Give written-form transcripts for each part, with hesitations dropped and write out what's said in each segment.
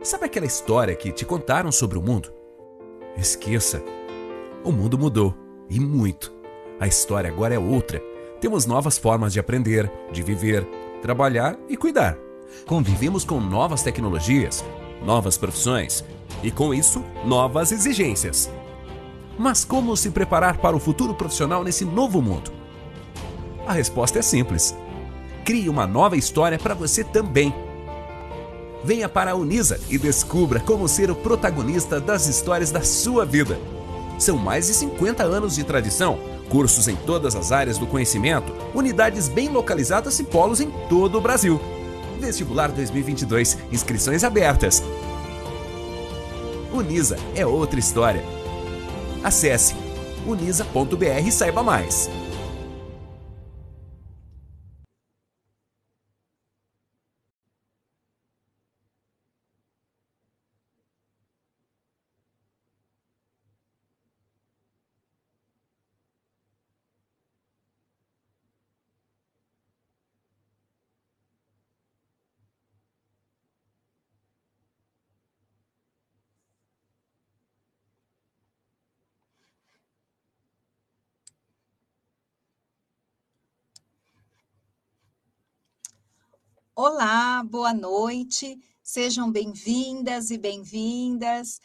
Sabe aquela história que te contaram sobre o mundo? Esqueça. O mundo mudou, e muito. A história agora é outra. Temos novas formas de aprender, de viver, trabalhar e cuidar. Convivemos com novas tecnologias, novas profissões e, com isso, novas exigências. Mas como se preparar para o futuro profissional nesse novo mundo? A resposta é simples. Crie uma nova história para você também. Venha para a Unisa e descubra como ser o protagonista das histórias da sua vida. São mais de 50 anos de tradição, cursos em todas as áreas do conhecimento, unidades bem localizadas e polos em todo o Brasil. Vestibular 2022, inscrições abertas. Unisa é outra história. Acesse unisa.br e saiba mais. Olá, boa noite, sejam bem-vindas e bem-vindos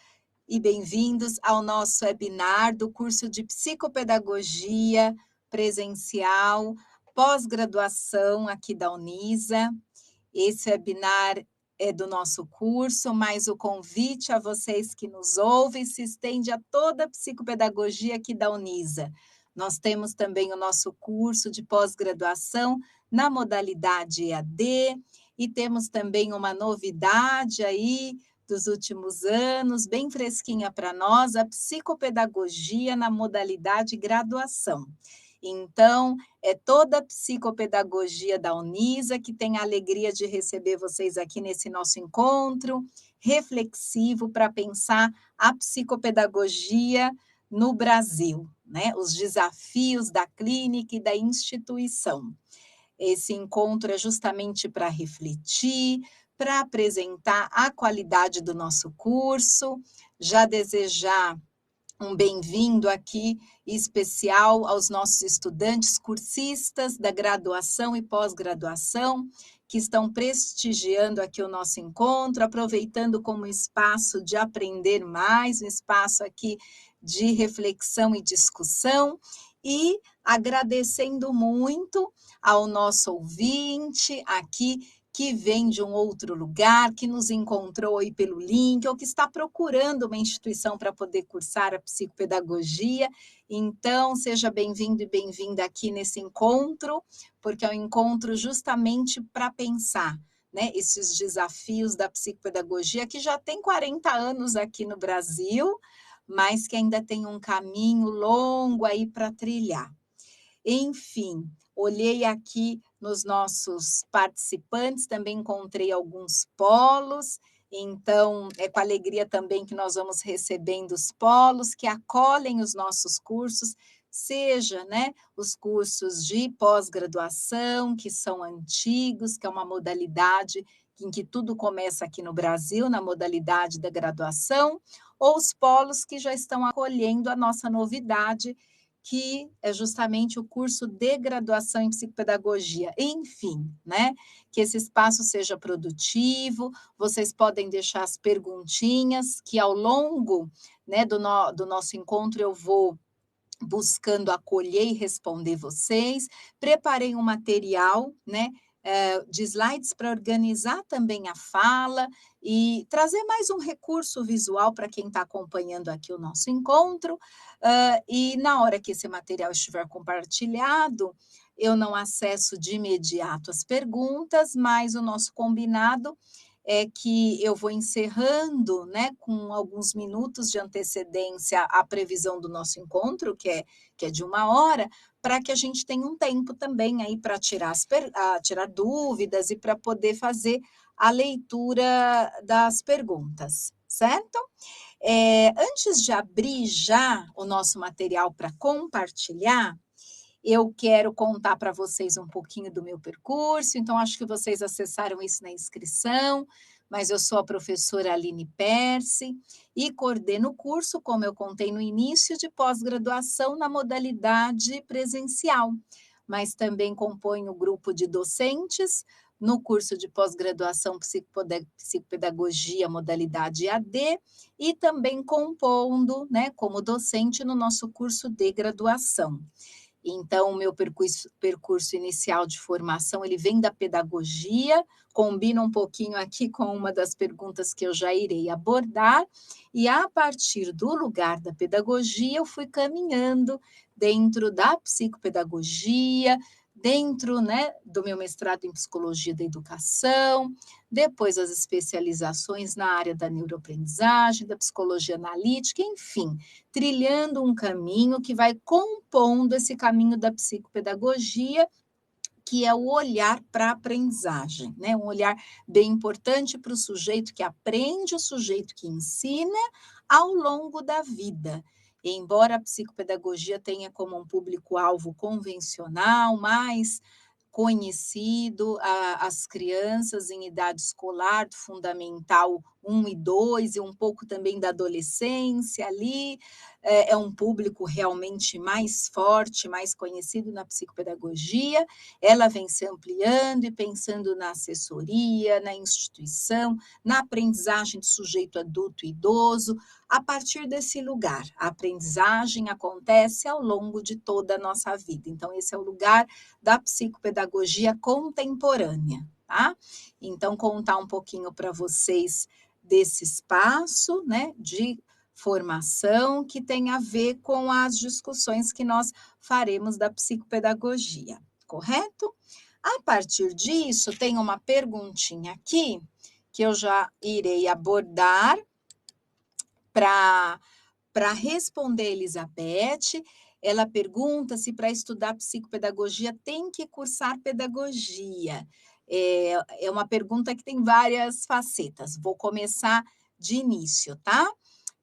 ao nosso webinar do curso de Psicopedagogia presencial, pós-graduação aqui da Unisa. Esse webinar é do nosso curso, mas o convite a vocês que nos ouvem se estende a toda a psicopedagogia aqui da Unisa. Nós temos também o nosso curso de pós-graduação na modalidade EAD, e temos também uma novidade aí dos últimos anos, bem fresquinha para nós, a psicopedagogia na modalidade graduação. Então, é toda a psicopedagogia da Unisa que tem a alegria de receber vocês aqui nesse nosso encontro reflexivo para pensar a psicopedagogia no Brasil, né? Os desafios da clínica e da instituição. Esse encontro é justamente para refletir, para apresentar a qualidade do nosso curso, já desejar um bem-vindo aqui especial aos nossos estudantes cursistas da graduação e pós-graduação, que estão prestigiando aqui o nosso encontro, aproveitando como espaço de aprender mais, um espaço aqui de reflexão e discussão, e agradecendo muito ao nosso ouvinte aqui, que vem de um outro lugar, que nos encontrou aí pelo link, ou que está procurando uma instituição para poder cursar a psicopedagogia. Então, seja bem-vindo e bem-vinda aqui nesse encontro, porque é um encontro justamente para pensar, né, esses desafios da psicopedagogia, que já tem 40 anos aqui no Brasil, mas que ainda tem um caminho longo aí para trilhar. Enfim, olhei aqui nos nossos participantes, também encontrei alguns polos, então é com alegria também que nós vamos recebendo os polos que acolhem os nossos cursos, seja, né, os cursos de pós-graduação, que são antigos, que é uma modalidade em que tudo começa aqui no Brasil, na modalidade da graduação, ou os polos que já estão acolhendo a nossa novidade, que é justamente o curso de graduação em psicopedagogia. Enfim, né? Que esse espaço seja produtivo, vocês podem deixar as perguntinhas, que ao longo, né, do nosso encontro eu vou buscando acolher e responder vocês. Preparei um material, né, de slides para organizar também a fala e trazer mais um recurso visual para quem está acompanhando aqui o nosso encontro. E na hora que esse material estiver compartilhado, eu não acesso de imediato as perguntas, mas o nosso combinado é que eu vou encerrando, né, com alguns minutos de antecedência a previsão do nosso encontro, que é de 1 hora, para que a gente tenha um tempo também aí para tirar dúvidas e para poder fazer a leitura das perguntas, certo? Antes de abrir já o nosso material para compartilhar, eu quero contar para vocês um pouquinho do meu percurso, então acho que vocês acessaram isso na inscrição. mas eu sou a professora Aline Percy e coordeno o curso, como eu contei no início, de pós-graduação na modalidade presencial, mas também componho o grupo de docentes no curso de pós-graduação Psicopedagogia, modalidade AD, e também compondo, né, como docente no nosso curso de graduação. Então, o meu percurso inicial de formação, ele vem da pedagogia, combina um pouquinho aqui com uma das perguntas que eu já irei abordar, e a partir do lugar da pedagogia, eu fui caminhando dentro da psicopedagogia, dentro, né, do meu mestrado em psicologia da educação, depois as especializações na área da neuroaprendizagem, da psicologia analítica, enfim, trilhando um caminho que vai compondo esse caminho da psicopedagogia, que é o olhar para a aprendizagem, né? Um olhar bem importante para o sujeito que aprende, o sujeito que ensina ao longo da vida. E embora a psicopedagogia tenha como um público-alvo convencional, mais conhecido as crianças em idade escolar, do fundamental 1 e 2, e um pouco também da adolescência ali, é um público realmente mais forte, mais conhecido na psicopedagogia, ela vem se ampliando e pensando na assessoria, na instituição, na aprendizagem do sujeito adulto e idoso, a partir desse lugar. A aprendizagem acontece ao longo de toda a nossa vida, então esse é o lugar da psicopedagogia contemporânea, tá? Então, contar um pouquinho para vocês desse espaço, né, de formação que tem a ver com as discussões que nós faremos da psicopedagogia, correto? A partir disso, tem uma perguntinha aqui que eu já irei abordar para responder Elizabeth. Ela pergunta se para estudar psicopedagogia tem que cursar pedagogia. É uma pergunta que tem várias facetas. Vou começar de início, tá?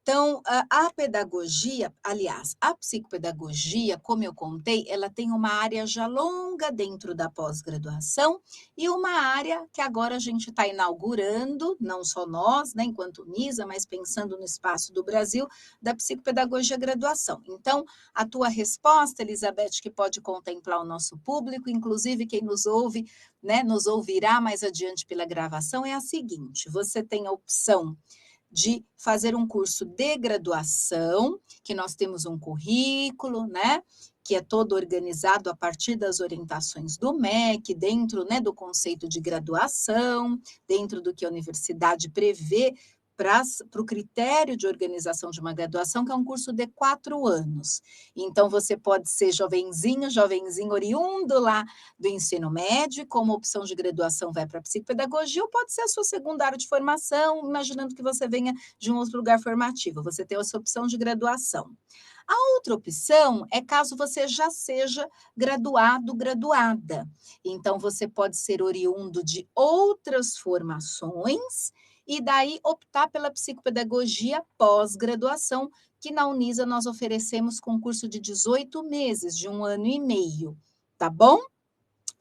Então, a pedagogia, aliás, a psicopedagogia, como eu contei, ela tem uma área já longa dentro da pós-graduação e uma área que agora a gente está inaugurando, não só nós, né, enquanto Unisa, mas pensando no espaço do Brasil, da psicopedagogia graduação. Então, a tua resposta, Elizabeth, que pode contemplar o nosso público, inclusive quem nos ouve, né, nos ouvirá mais adiante pela gravação, é a seguinte: você tem a opção de fazer um curso de graduação, que nós temos um currículo, né, que é todo organizado a partir das orientações do MEC, dentro, né, do conceito de graduação, dentro do que a universidade prevê para o critério de organização de uma graduação, que é um curso de 4 anos. Então, você pode ser jovenzinho oriundo lá do ensino médio, como opção de graduação vai para a psicopedagogia, ou pode ser a sua segunda área de formação, imaginando que você venha de um outro lugar formativo, você tem essa opção de graduação. A outra opção é caso você já seja graduado, graduada. Então, você pode ser oriundo de outras formações e daí optar pela psicopedagogia pós-graduação, que na Unisa nós oferecemos com curso de 18 meses, de 1 ano e meio, tá bom?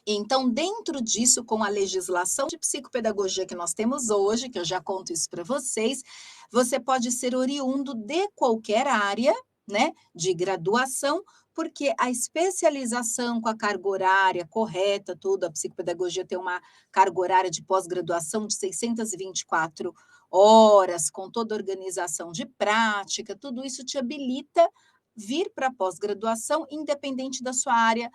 Então, dentro disso, com a legislação de psicopedagogia que nós temos hoje, que eu já conto isso para vocês, você pode ser oriundo de qualquer área, né, de graduação, porque a especialização com a carga horária correta, tudo, a psicopedagogia tem uma carga horária de pós-graduação de 624 horas, com toda a organização de prática, tudo isso te habilita vir para a pós-graduação, independente da sua área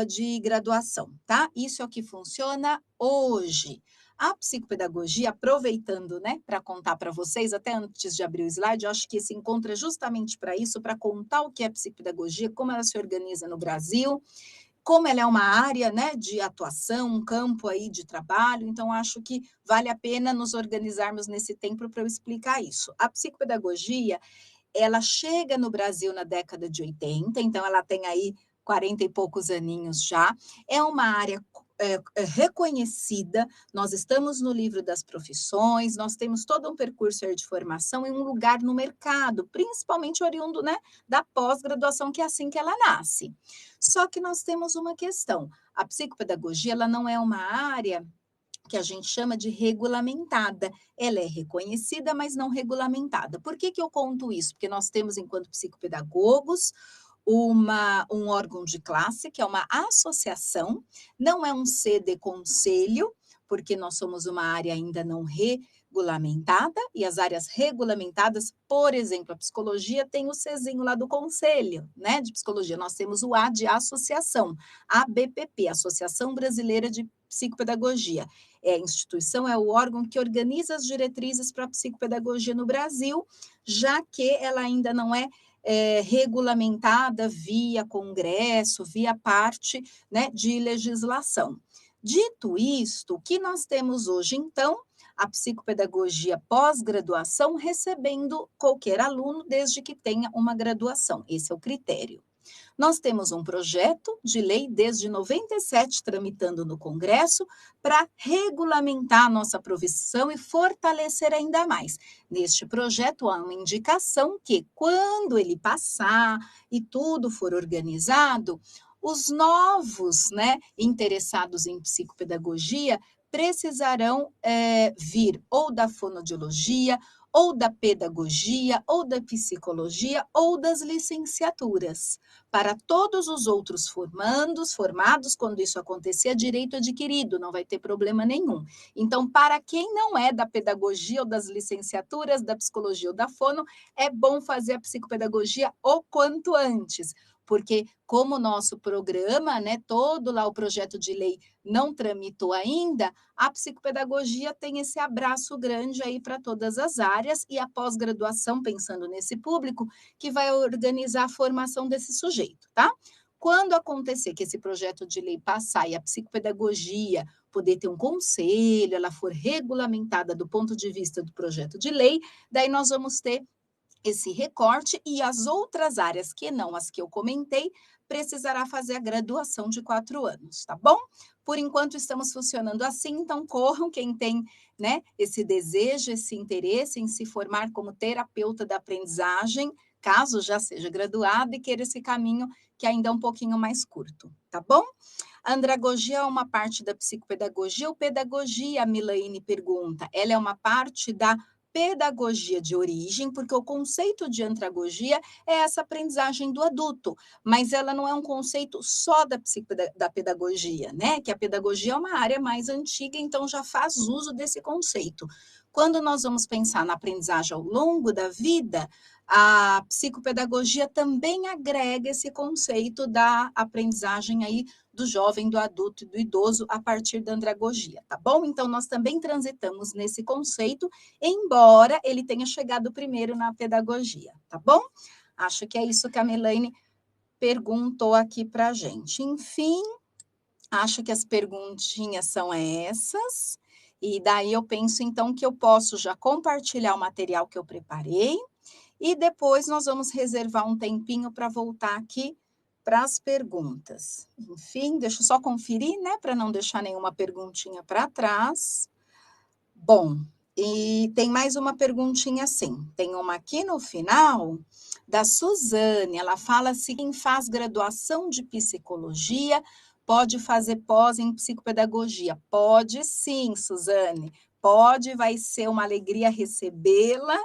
de graduação, tá? Isso é o que funciona hoje. A psicopedagogia, aproveitando, né, para contar para vocês, até antes de abrir o slide, eu acho que esse encontro é justamente para isso, para contar o que é psicopedagogia, como ela se organiza no Brasil, como ela é uma área, né, de atuação, um campo aí de trabalho, então acho que vale a pena nos organizarmos nesse tempo para eu explicar isso. A psicopedagogia, ela chega no Brasil na década de 80, então ela tem aí 40 e poucos aninhos já, é uma área reconhecida, nós estamos no livro das profissões, nós temos todo um percurso de formação e um lugar no mercado, principalmente oriundo, né, da pós-graduação, que é assim que ela nasce. Só que nós temos uma questão, a psicopedagogia ela não é uma área que a gente chama de regulamentada. Ela é reconhecida, mas não regulamentada. Por que eu conto isso? Porque nós temos, enquanto psicopedagogos, um órgão de classe, que é uma associação, não é um CD conselho, porque nós somos uma área ainda não regulamentada, e as áreas regulamentadas, por exemplo, a psicologia tem o Czinho lá do conselho, né, de psicologia. Nós temos o A de associação, ABPP, Associação Brasileira de Psicopedagogia. A instituição é o órgão que organiza as diretrizes para a psicopedagogia no Brasil, já que ela ainda não é regulamentada via Congresso, via parte, né, de legislação. Dito isto, o que nós temos hoje, então, a psicopedagogia pós-graduação recebendo qualquer aluno, desde que tenha uma graduação. Esse é o critério. Nós temos um projeto de lei desde 97 tramitando no Congresso para regulamentar a nossa profissão e fortalecer ainda mais. Neste projeto há uma indicação que quando ele passar e tudo for organizado, os novos, né, interessados em psicopedagogia precisarão vir ou da fonoaudiologia, ou da pedagogia, ou da psicologia, ou das licenciaturas. Para todos os outros formados, quando isso acontecer, é direito adquirido, não vai ter problema nenhum. Então, para quem não é da pedagogia ou das licenciaturas, da psicologia ou da fono, é bom fazer a psicopedagogia o quanto antes, porque como o nosso programa, né, todo lá o projeto de lei não tramitou ainda, a psicopedagogia tem esse abraço grande aí para todas as áreas e a pós-graduação, pensando nesse público, que vai organizar a formação desse sujeito, tá? Quando acontecer que esse projeto de lei passar e a psicopedagogia poder ter um conselho, ela for regulamentada do ponto de vista do projeto de lei, daí nós vamos ter esse recorte e as outras áreas que não as que eu comentei, precisará fazer a graduação de 4 anos, tá bom? Por enquanto estamos funcionando assim, então corram quem tem, né, esse desejo, esse interesse em se formar como terapeuta da aprendizagem, caso já seja graduado e queira esse caminho que ainda é um pouquinho mais curto, tá bom? A andragogia é uma parte da psicopedagogia ou pedagogia, a Milaine pergunta. Ela é uma parte da pedagogia de origem, porque o conceito de andragogia é essa aprendizagem do adulto, mas ela não é um conceito só da pedagogia, né? Que a pedagogia é uma área mais antiga, então já faz uso desse conceito. Quando nós vamos pensar na aprendizagem ao longo da vida, a psicopedagogia também agrega esse conceito da aprendizagem aí do jovem, do adulto e do idoso a partir da andragogia, tá bom? Então, nós também transitamos nesse conceito, embora ele tenha chegado primeiro na pedagogia, tá bom? Acho que é isso que a Melaine perguntou aqui para a gente. Enfim, acho que as perguntinhas são essas, e daí eu penso, então, que eu posso já compartilhar o material que eu preparei, e depois nós vamos reservar um tempinho para voltar aqui para as perguntas. Enfim, deixa eu só conferir, né, para não deixar nenhuma perguntinha para trás. Bom, e tem mais uma perguntinha assim. Tem uma aqui no final da Suzane. Ela fala assim: quem faz graduação de psicologia pode fazer pós em psicopedagogia? Pode sim, Suzane. Pode, vai ser uma alegria recebê-la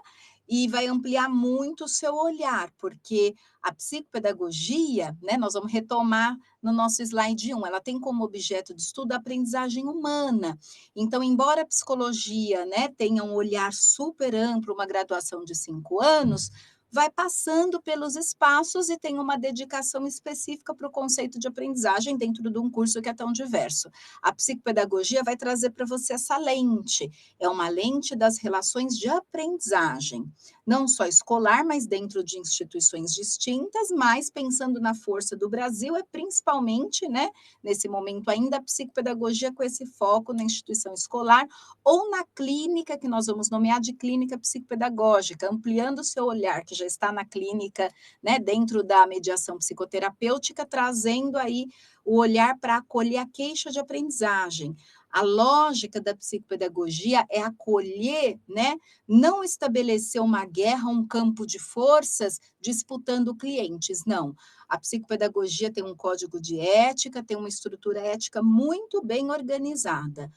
e vai ampliar muito o seu olhar, porque a psicopedagogia, né, nós vamos retomar no nosso slide 1, ela tem como objeto de estudo a aprendizagem humana. Então, embora a psicologia, né, tenha um olhar super amplo, uma graduação de 5 anos, vai passando pelos espaços e tem uma dedicação específica para o conceito de aprendizagem dentro de um curso que é tão diverso. A psicopedagogia vai trazer para você essa lente, é uma lente das relações de aprendizagem, não só escolar, mas dentro de instituições distintas, mas pensando na força do Brasil, é principalmente, né, nesse momento ainda, a psicopedagogia com esse foco na instituição escolar ou na clínica, que nós vamos nomear de clínica psicopedagógica, ampliando o seu olhar, que já está na clínica, né, dentro da mediação psicoterapêutica, trazendo aí o olhar para acolher a queixa de aprendizagem. A lógica da psicopedagogia é acolher, né, não estabelecer uma guerra, um campo de forças disputando clientes, não. A psicopedagogia tem um código de ética, tem uma estrutura ética muito bem organizada.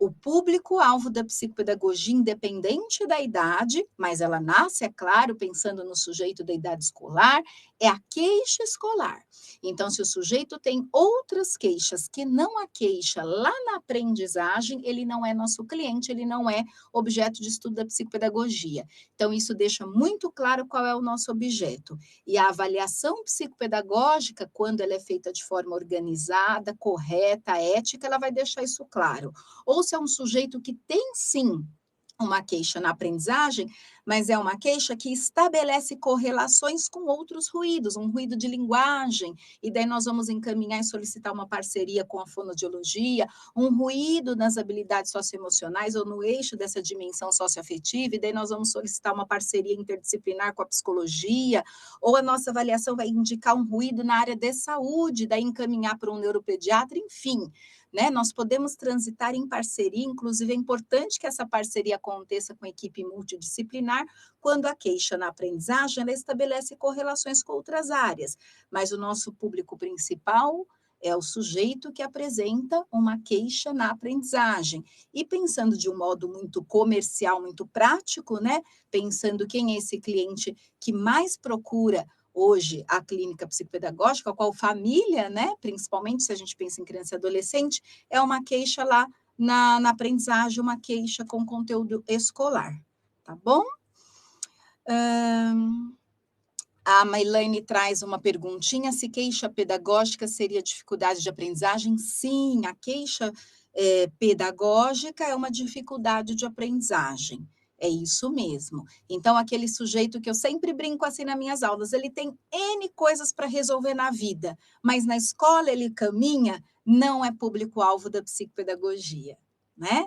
o público-alvo da psicopedagogia, independente da idade, mas ela nasce, é claro, pensando no sujeito da idade escolar, é a queixa escolar. Então, se o sujeito tem outras queixas que não a queixa lá na aprendizagem, ele não é nosso cliente, ele não é objeto de estudo da psicopedagogia. Então, isso deixa muito claro qual é o nosso objeto. E a avaliação psicopedagógica, quando ela é feita de forma organizada, correta, ética, ela vai deixar isso claro. Ou se é um sujeito que tem, sim, uma queixa na aprendizagem, mas é uma queixa que estabelece correlações com outros ruídos, um ruído de linguagem, e daí nós vamos encaminhar e solicitar uma parceria com a fonoaudiologia, um ruído nas habilidades socioemocionais ou no eixo dessa dimensão socioafetiva, e daí nós vamos solicitar uma parceria interdisciplinar com a psicologia, ou a nossa avaliação vai indicar um ruído na área de saúde, daí encaminhar para um neuropediatra, enfim. Né? Nós podemos transitar em parceria, inclusive é importante que essa parceria aconteça com a equipe multidisciplinar, quando a queixa na aprendizagem ela estabelece correlações com outras áreas, mas o nosso público principal é o sujeito que apresenta uma queixa na aprendizagem. E pensando de um modo muito comercial, muito prático, né? Pensando quem é esse cliente que mais procura hoje a clínica psicopedagógica, qual família, né? Principalmente se a gente pensa em criança e adolescente, é uma queixa lá na aprendizagem, uma queixa com conteúdo escolar, tá bom? A Mailane traz uma perguntinha, se queixa pedagógica seria dificuldade de aprendizagem? Sim, a queixa pedagógica é uma dificuldade de aprendizagem. É isso mesmo. Então, aquele sujeito que eu sempre brinco assim nas minhas aulas, ele tem N coisas para resolver na vida, mas na escola ele caminha, não é público-alvo da psicopedagogia, né?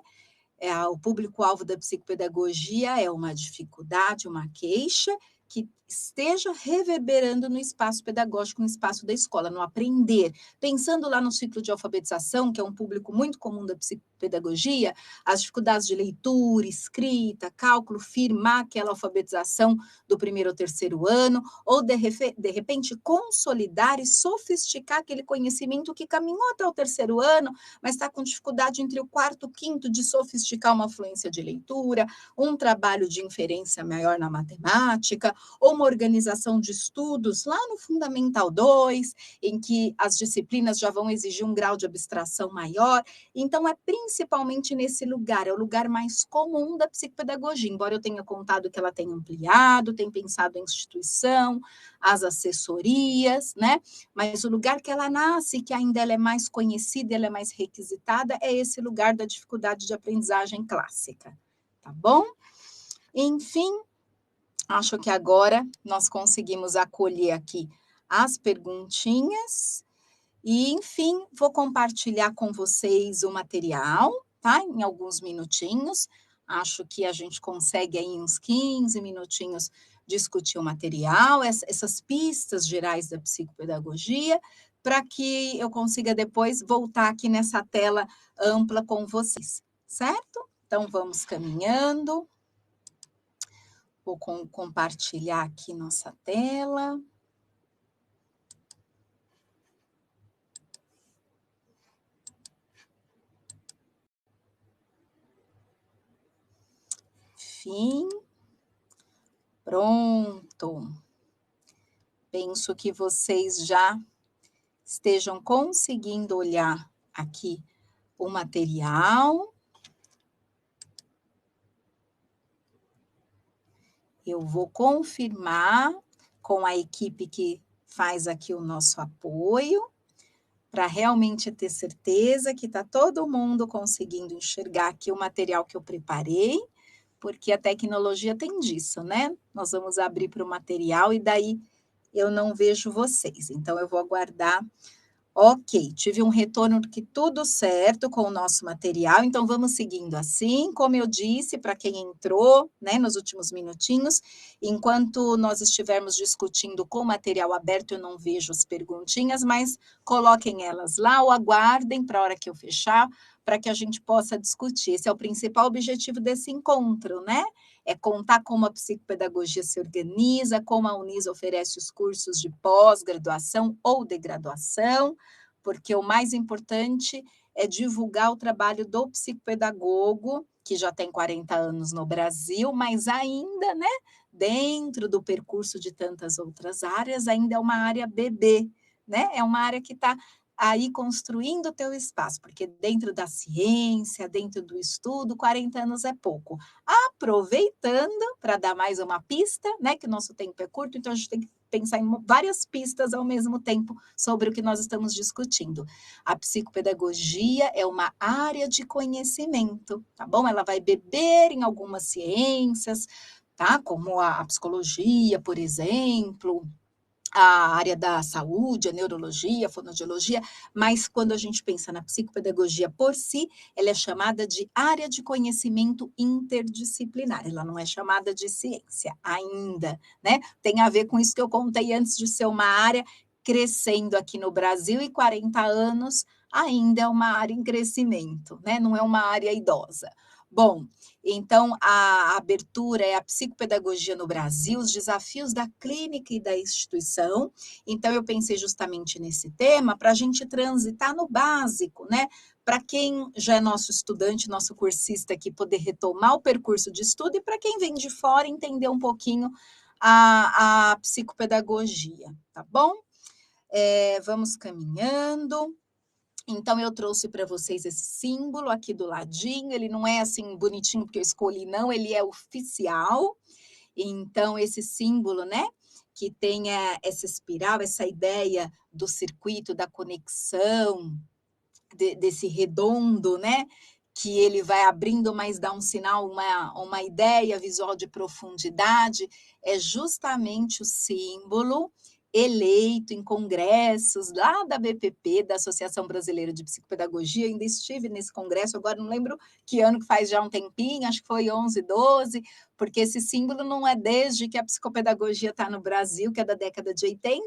O público-alvo da psicopedagogia é uma dificuldade, uma queixa que esteja reverberando no espaço pedagógico, no espaço da escola, no aprender. Pensando lá no ciclo de alfabetização, que é um público muito comum da psicopedagogia, as dificuldades de leitura, escrita, cálculo, firmar aquela alfabetização do primeiro ou terceiro ano, ou de repente consolidar e sofisticar aquele conhecimento que caminhou até o terceiro ano, mas está com dificuldade entre o quarto e o quinto de sofisticar uma fluência de leitura, um trabalho de inferência maior na matemática, ou uma organização de estudos lá no Fundamental 2, em que as disciplinas já vão exigir um grau de abstração maior. Então, é principalmente nesse lugar, é o lugar mais comum da psicopedagogia, embora eu tenha contado que ela tem ampliado, tem pensado em instituição, as assessorias, né? Mas o lugar que ela nasce, que ainda ela é mais conhecida, ela é mais requisitada, é esse lugar da dificuldade de aprendizagem clássica, tá bom? Enfim, acho que agora nós conseguimos acolher aqui as perguntinhas e, enfim, vou compartilhar com vocês o material, tá? Em alguns minutinhos. Acho que a gente consegue aí em uns 15 minutinhos discutir o material, essas pistas gerais da psicopedagogia, para que eu consiga depois voltar aqui nessa tela ampla com vocês, certo? Então, vamos caminhando. Vou compartilhar aqui nossa tela. Enfim. Pronto. Penso que vocês já estejam conseguindo olhar aqui o material. Eu vou confirmar com a equipe que faz aqui o nosso apoio, para realmente ter certeza que está todo mundo conseguindo enxergar aqui o material que eu preparei, porque a tecnologia tem disso, né? Nós vamos abrir para o material e daí eu não vejo vocês. Então, eu vou aguardar. Ok, tive um retorno que tudo certo com o nosso material, então vamos seguindo assim, como eu disse, para quem entrou, né, nos últimos minutinhos, enquanto nós estivermos discutindo com o material aberto, eu não vejo as perguntinhas, mas coloquem elas lá ou aguardem para a hora que eu fechar, para que a gente possa discutir. Esse é o principal objetivo desse encontro, né? É contar como a psicopedagogia se organiza, como a Unis oferece os cursos de pós-graduação ou de graduação, porque o mais importante é divulgar o trabalho do psicopedagogo, que já tem 40 anos no Brasil, mas ainda, né, dentro do percurso de tantas outras áreas, ainda é uma área bebê, né? É uma área que está aí construindo o teu espaço, porque dentro da ciência, dentro do estudo, 40 anos é pouco. Aproveitando para dar mais uma pista, né, que o nosso tempo é curto, então a gente tem que pensar em várias pistas ao mesmo tempo sobre o que nós estamos discutindo. A psicopedagogia é uma área de conhecimento, tá bom? Ela vai beber em algumas ciências, tá? Como a psicologia, por exemplo, a área da saúde, a neurologia, a fonoaudiologia, mas quando a gente pensa na psicopedagogia por si, ela é chamada de área de conhecimento interdisciplinar, ela não é chamada de ciência ainda, né? Tem a ver com isso que eu contei antes de ser uma área crescendo aqui no Brasil e 40 anos ainda é uma área em crescimento, né? Não é uma área idosa. Bom, então, a abertura é a psicopedagogia no Brasil, os desafios da clínica e da instituição. Então, eu pensei justamente nesse tema para a gente transitar no básico, né? Para quem já é nosso estudante, nosso cursista aqui, poder retomar o percurso de estudo e para quem vem de fora entender um pouquinho a psicopedagogia, tá bom? Vamos caminhando. Então, eu trouxe para vocês esse símbolo aqui do ladinho. Ele não é assim bonitinho porque eu escolhi, não, ele é oficial. Então, esse símbolo, né? Que tem essa espiral, essa ideia do circuito, da conexão, desse redondo, né? Que ele vai abrindo, mas dá um sinal, uma ideia visual de profundidade, é justamente o símbolo eleito em congressos lá da BPP, da Associação Brasileira de Psicopedagogia. Eu ainda estive nesse congresso, agora não lembro que ano, que faz já um tempinho, acho que foi 11, 12, porque esse símbolo não é desde que a psicopedagogia está no Brasil, que é da década de 80,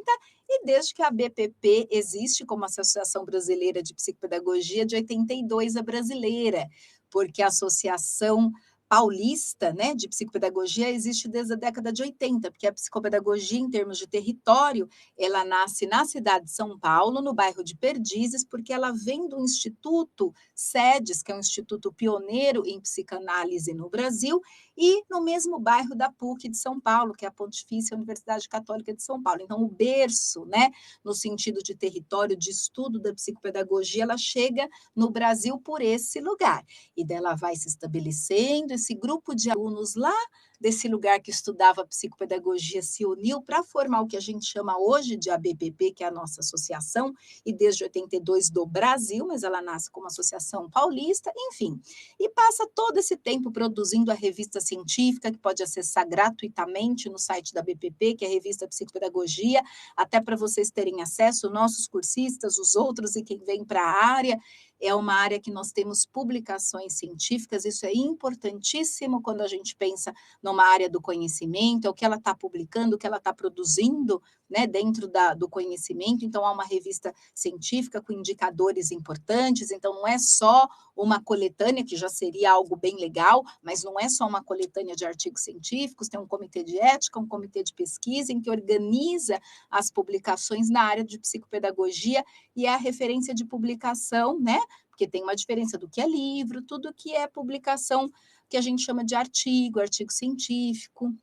e desde que a BPP existe como Associação Brasileira de Psicopedagogia, de 82 a brasileira, porque a Associação Paulista, né, de psicopedagogia existe desde a década de 80, porque a psicopedagogia, em termos de território, ela nasce na cidade de São Paulo, no bairro de Perdizes, porque ela vem do Instituto SEDES, que é um instituto pioneiro em psicanálise no Brasil, e no mesmo bairro da PUC de São Paulo, que é a Pontifícia Universidade Católica de São Paulo. Então, o berço, né, no sentido de território de estudo da psicopedagogia, ela chega no Brasil por esse lugar. E dela vai se estabelecendo, esse grupo de alunos lá desse lugar que estudava psicopedagogia se uniu para formar o que a gente chama hoje de ABPP, que é a nossa associação, e desde 82 do Brasil, mas ela nasce como Associação Paulista, enfim. E passa todo esse tempo produzindo a revista científica, que pode acessar gratuitamente no site da BPP, que é a revista Psicopedagogia, até para vocês terem acesso, nossos cursistas, os outros e quem vem para a área. É uma área que nós temos publicações científicas, isso é importantíssimo quando a gente pensa numa área do conhecimento, é o que ela está publicando, o que ela está produzindo, né, dentro do conhecimento. Então, há uma revista científica com indicadores importantes, então não é só uma coletânea, que já seria algo bem legal, mas não é só uma coletânea de artigos científicos, tem um comitê de ética, um comitê de pesquisa, em que organiza as publicações na área de psicopedagogia e é a referência de publicação, né? Porque tem uma diferença do que é livro, tudo que é publicação que a gente chama de artigo científico,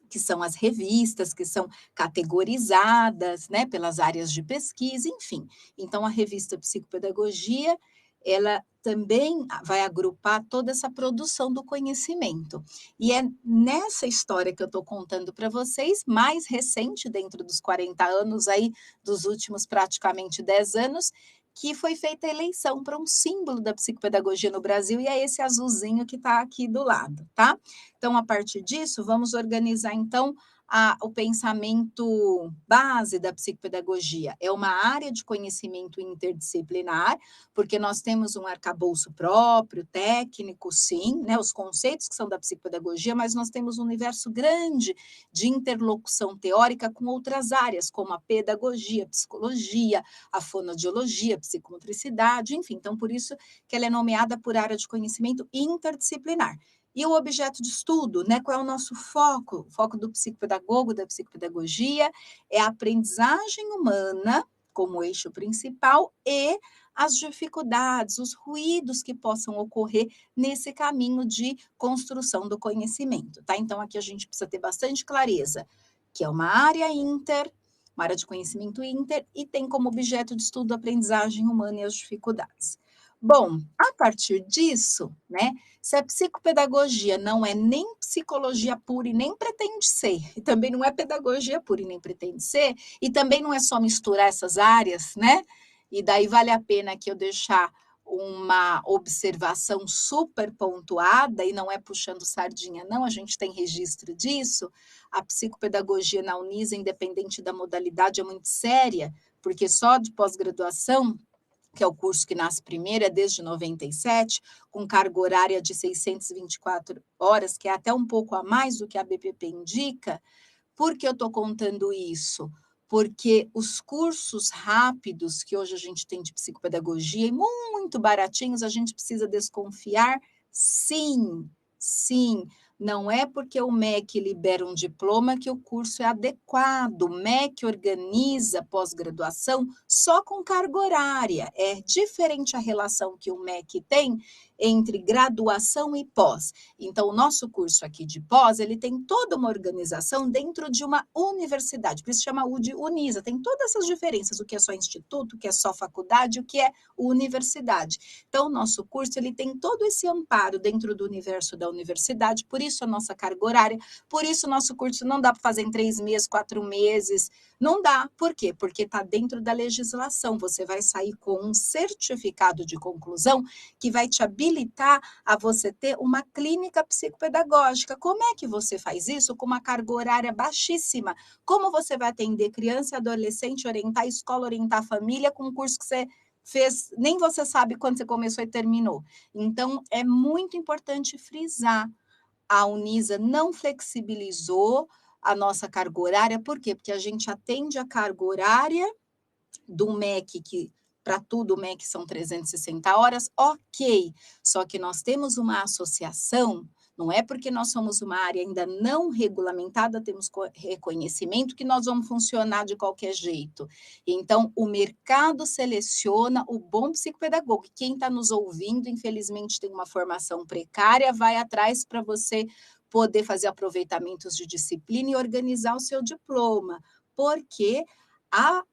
que são as revistas, que são categorizadas, né, pelas áreas de pesquisa, enfim. Então, a revista Psicopedagogia, ela também vai agrupar toda essa produção do conhecimento. E é nessa história que eu estou contando para vocês, mais recente, dentro dos 40 anos aí, dos últimos praticamente 10 anos, que foi feita a eleição para um símbolo da psicopedagogia no Brasil, e é esse azulzinho que está aqui do lado, tá? Então, a partir disso, vamos organizar, então, o pensamento base da psicopedagogia. É uma área de conhecimento interdisciplinar, porque nós temos um arcabouço próprio, técnico, sim, né, os conceitos que são da psicopedagogia, mas nós temos um universo grande de interlocução teórica com outras áreas, como a pedagogia, a psicologia, a fonoaudiologia, a psicomotricidade, enfim. Então, por isso que ela é nomeada por área de conhecimento interdisciplinar. E o objeto de estudo, né? Qual é o nosso foco? O foco do psicopedagogo, da psicopedagogia, é a aprendizagem humana como eixo principal e as dificuldades, os ruídos que possam ocorrer nesse caminho de construção do conhecimento, tá? Então, aqui a gente precisa ter bastante clareza, que é uma área inter, uma área de conhecimento inter, e tem como objeto de estudo a aprendizagem humana e as dificuldades. Bom, a partir disso, né, se a psicopedagogia não é nem psicologia pura e nem pretende ser, e também não é pedagogia pura e nem pretende ser, e também não é só misturar essas áreas, né? E daí vale a pena que eu deixar uma observação super pontuada, e não é puxando sardinha, não, a gente tem registro disso. A psicopedagogia na Unisa, independente da modalidade, é muito séria, porque só de pós-graduação, que é o curso que nasce primeiro, é desde 97, com carga horária de 624 horas, que é até um pouco a mais do que a BPP indica. Por que eu estou contando isso? Porque os cursos rápidos que hoje a gente tem de psicopedagogia, e muito baratinhos, a gente precisa desconfiar? Sim, sim. Não é porque o MEC libera um diploma que o curso é adequado. O MEC organiza pós-graduação só com carga horária. É diferente a relação que o MEC tem entre graduação e pós. Então, o nosso curso aqui de pós, ele tem toda uma organização dentro de uma universidade, por isso chama de Unisa, tem todas essas diferenças, o que é só instituto, o que é só faculdade, o que é universidade. Então, o nosso curso, ele tem todo esse amparo dentro do universo da universidade, por isso a nossa carga horária, por isso o nosso curso não dá para fazer em 3 meses, 4 meses, não dá. Por quê? Porque está dentro da legislação, você vai sair com um certificado de conclusão que vai te habilitar a você ter uma clínica psicopedagógica. Como é que você faz isso com uma carga horária baixíssima? Como você vai atender criança e adolescente, orientar a escola, orientar a família com um curso que você fez, nem você sabe quando você começou e terminou. Então, é muito importante frisar, a Unisa não flexibilizou a nossa carga horária, por quê? Porque a gente atende a carga horária do MEC, que para tudo o MEC são 360 horas, ok. Só que nós temos uma associação, não é porque nós somos uma área ainda não regulamentada, temos reconhecimento que nós vamos funcionar de qualquer jeito. Então, o mercado seleciona o bom psicopedagogo. Quem está nos ouvindo, infelizmente, tem uma formação precária, vai atrás para você poder fazer aproveitamentos de disciplina e organizar o seu diploma, porque a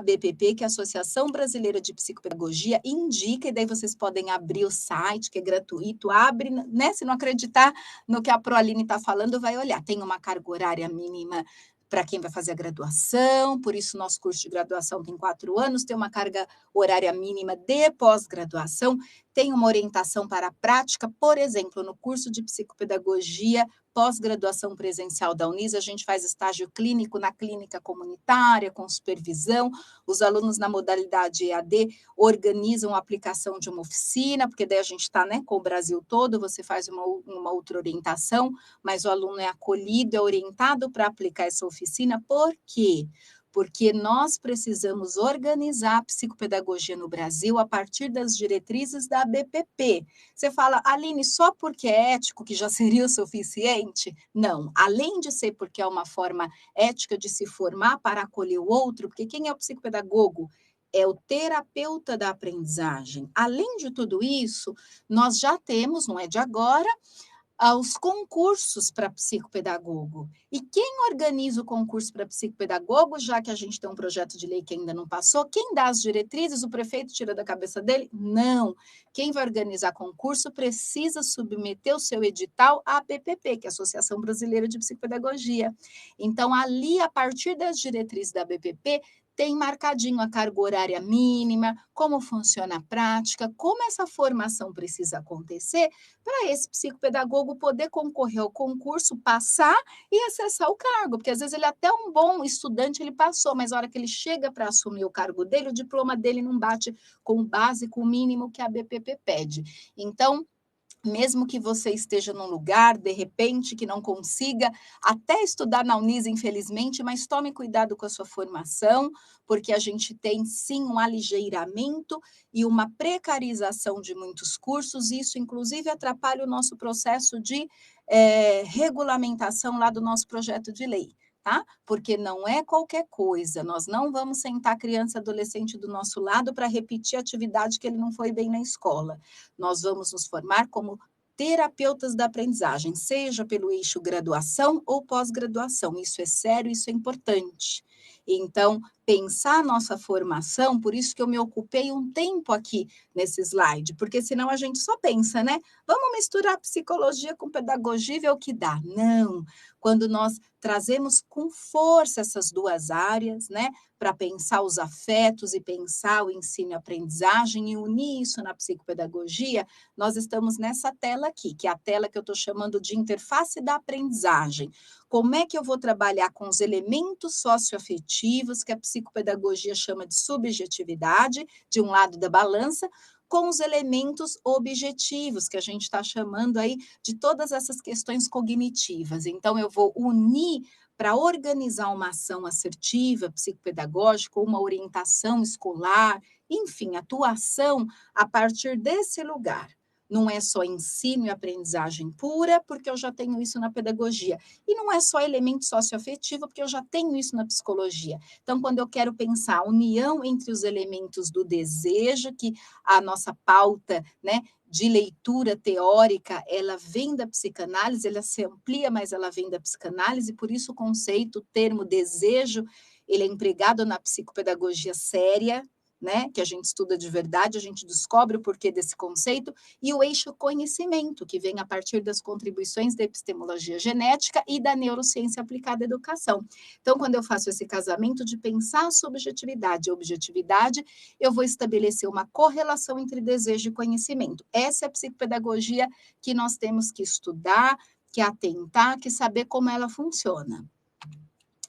BPP, que é a Associação Brasileira de Psicopedagogia, indica, e daí vocês podem abrir o site, que é gratuito, abre, né? Se não acreditar no que a Proaline está falando, vai olhar. Tem uma carga horária mínima para quem vai fazer a graduação, por isso nosso curso de graduação tem 4 anos, tem uma carga horária mínima de pós-graduação, tem uma orientação para a prática, por exemplo, no curso de psicopedagogia, pós-graduação presencial da Unisa, a gente faz estágio clínico na clínica comunitária, com supervisão, os alunos na modalidade EAD organizam a aplicação de uma oficina, porque daí a gente está, né, com o Brasil todo, você faz uma outra orientação, mas o aluno é acolhido, é orientado para aplicar essa oficina, por quê? Porque nós precisamos organizar a psicopedagogia no Brasil a partir das diretrizes da BPP. Você fala, Aline, só porque é ético que já seria o suficiente? Não, além de ser porque é uma forma ética de se formar para acolher o outro, porque quem é o psicopedagogo? É o terapeuta da aprendizagem. Além de tudo isso, nós já temos, não é de agora, aos concursos para psicopedagogo. E quem organiza o concurso para psicopedagogo, já que a gente tem um projeto de lei que ainda não passou, quem dá as diretrizes, o prefeito tira da cabeça dele? Não. Quem vai organizar concurso precisa submeter o seu edital à ABPP, que é a Associação Brasileira de Psicopedagogia. Então, ali, a partir das diretrizes da ABPP, tem marcadinho a carga horária mínima, como funciona a prática, como essa formação precisa acontecer, para esse psicopedagogo poder concorrer ao concurso, passar e acessar o cargo, porque às vezes ele é até um bom estudante, ele passou, mas na hora que ele chega para assumir o cargo dele, o diploma dele não bate com o básico, o mínimo que a BPP pede. Então, mesmo que você esteja num lugar, de repente, que não consiga até estudar na Unisa, infelizmente, mas tome cuidado com a sua formação, porque a gente tem, sim, um aligeiramento e uma precarização de muitos cursos, e isso, inclusive, atrapalha o nosso processo de regulamentação lá do nosso projeto de lei. tá? Porque não é qualquer coisa. Nós não vamos sentar criança e adolescente do nosso lado para repetir a atividade que ele não foi bem na escola. Nós vamos nos formar como terapeutas da aprendizagem, seja pelo eixo graduação ou pós-graduação. Isso é sério, isso é importante. Então, pensar a nossa formação, por isso que eu me ocupei um tempo aqui nesse slide, porque senão a gente só pensa, né? Vamos misturar psicologia com pedagogia e ver o que dá. Não. Quando nós trazemos com força essas duas áreas, né, para pensar os afetos e pensar o ensino e aprendizagem e unir isso na psicopedagogia, nós estamos nessa tela aqui, que é a tela que eu estou chamando de interface da aprendizagem. Como é que eu vou trabalhar com os elementos socioafetivos, que a psicopedagogia chama de subjetividade, de um lado da balança, com os elementos objetivos, que a gente está chamando aí de todas essas questões cognitivas. Então, eu vou unir para organizar uma ação assertiva, psicopedagógica, uma orientação escolar, enfim, atuação a partir desse lugar. Não é só ensino e aprendizagem pura, porque eu já tenho isso na pedagogia. E não é só elemento socioafetivo, porque eu já tenho isso na psicologia. Então, quando eu quero pensar a união entre os elementos do desejo, que a nossa pauta, né, de leitura teórica, ela vem da psicanálise, ela se amplia, mas ela vem da psicanálise, por isso o conceito, o termo desejo, ele é empregado na psicopedagogia séria, né, que a gente estuda de verdade, a gente descobre o porquê desse conceito, e o eixo conhecimento, que vem a partir das contribuições da epistemologia genética e da neurociência aplicada à educação. Então, quando eu faço esse casamento de pensar a subjetividade e a objetividade, eu vou estabelecer uma correlação entre desejo e conhecimento. Essa é a psicopedagogia que nós temos que estudar, que atentar, que saber como ela funciona.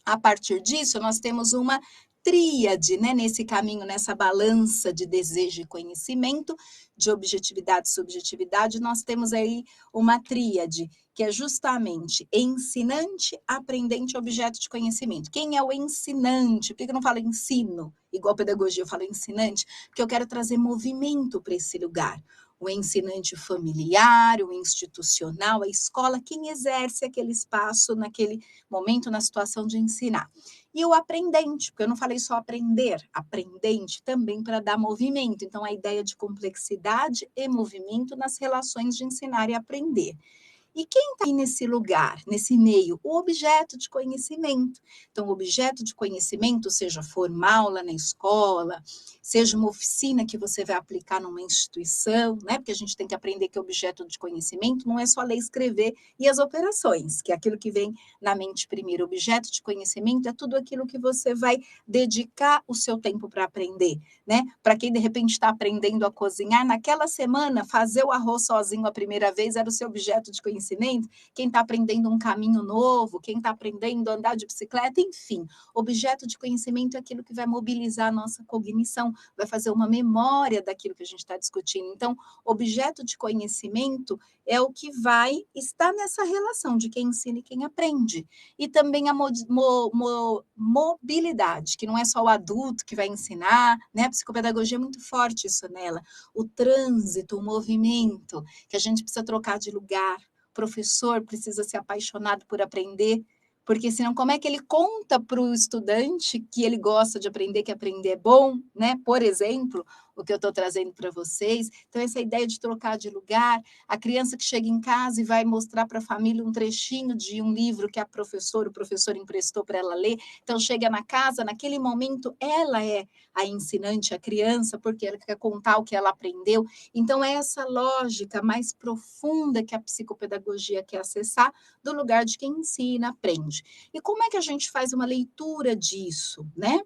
A partir disso, nós temos uma tríade, né, nesse caminho, nessa balança de desejo e conhecimento, de objetividade e subjetividade, nós temos aí uma tríade, que é justamente ensinante, aprendente e objeto de conhecimento. Quem é o ensinante? Por que eu não falo ensino? Igual pedagogia, eu falo ensinante, porque eu quero trazer movimento para esse lugar. O ensinante familiar, o institucional, a escola, quem exerce aquele espaço naquele momento, na situação de ensinar. E o aprendente, porque eu não falei só aprender, aprendente também para dar movimento. Então, a ideia de complexidade e movimento nas relações de ensinar e aprender. E quem está aí nesse lugar, nesse meio? O objeto de conhecimento. Então, o objeto de conhecimento, seja formal lá na escola, seja uma oficina que você vai aplicar numa instituição, né? Porque a gente tem que aprender que o objeto de conhecimento não é só ler, escrever e as operações, que é aquilo que vem na mente primeiro. O objeto de conhecimento é tudo aquilo que você vai dedicar o seu tempo para aprender, né? Para quem de repente está aprendendo a cozinhar, naquela semana, fazer o arroz sozinho a primeira vez era o seu objeto de conhecimento. Quem está aprendendo um caminho novo, quem está aprendendo a andar de bicicleta, enfim. Objeto de conhecimento é aquilo que vai mobilizar a nossa cognição, vai fazer uma memória daquilo que a gente está discutindo. Então, objeto de conhecimento é o que vai estar nessa relação de quem ensina e quem aprende. E também a mobilidade, que não é só o adulto que vai ensinar, né? A psicopedagogia é muito forte isso nela. O trânsito, o movimento, que a gente precisa trocar de lugar. O professor precisa ser apaixonado por aprender, porque senão como é que ele conta para o estudante que ele gosta de aprender, que aprender é bom, né? Por exemplo, o que eu estou trazendo para vocês. Então, essa ideia de trocar de lugar, a criança que chega em casa e vai mostrar para a família um trechinho de um livro que o professor emprestou para ela ler. Então, chega na casa, naquele momento, ela é a ensinante, a criança, porque ela quer contar o que ela aprendeu. Então, é essa lógica mais profunda que a psicopedagogia quer acessar, do lugar de quem ensina, aprende. E como é que a gente faz uma leitura disso, né?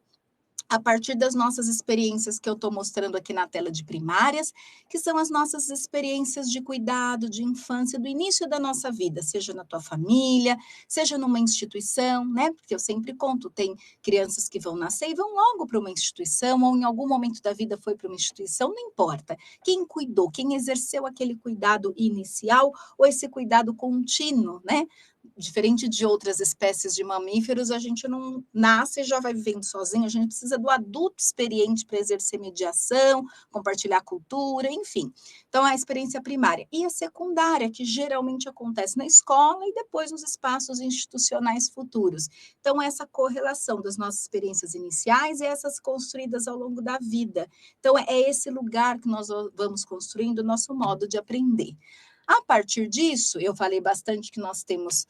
A partir das nossas experiências que eu estou mostrando aqui na tela de primárias, que são as nossas experiências de cuidado, de infância, do início da nossa vida, seja na tua família, seja numa instituição, né? Porque eu sempre conto, tem crianças que vão nascer e vão logo para uma instituição, ou em algum momento da vida foi para uma instituição, não importa. Quem cuidou, quem exerceu aquele cuidado inicial, ou esse cuidado contínuo, né? Diferente de outras espécies de mamíferos, a gente não nasce e já vai vivendo sozinho, a gente precisa do adulto experiente para exercer mediação, compartilhar cultura, enfim. Então, a experiência primária. E a secundária, que geralmente acontece na escola e depois nos espaços institucionais futuros. Então, essa correlação das nossas experiências iniciais e essas construídas ao longo da vida. Então, é esse lugar que nós vamos construindo o nosso modo de aprender. A partir disso, eu falei bastante que nós temos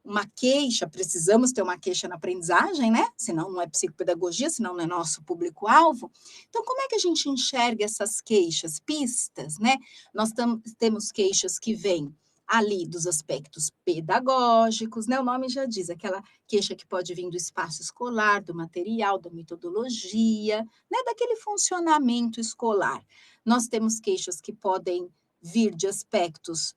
uma queixa, precisamos ter uma queixa na aprendizagem, né? Senão não é psicopedagogia, senão não é nosso público-alvo. Então, como é que a gente enxerga essas queixas, pistas, né? Nós temos queixas que vêm ali dos aspectos pedagógicos, né? O nome já diz, aquela queixa que pode vir do espaço escolar, do material, da metodologia, né? Daquele funcionamento escolar. Nós temos queixas que podem vir de aspectos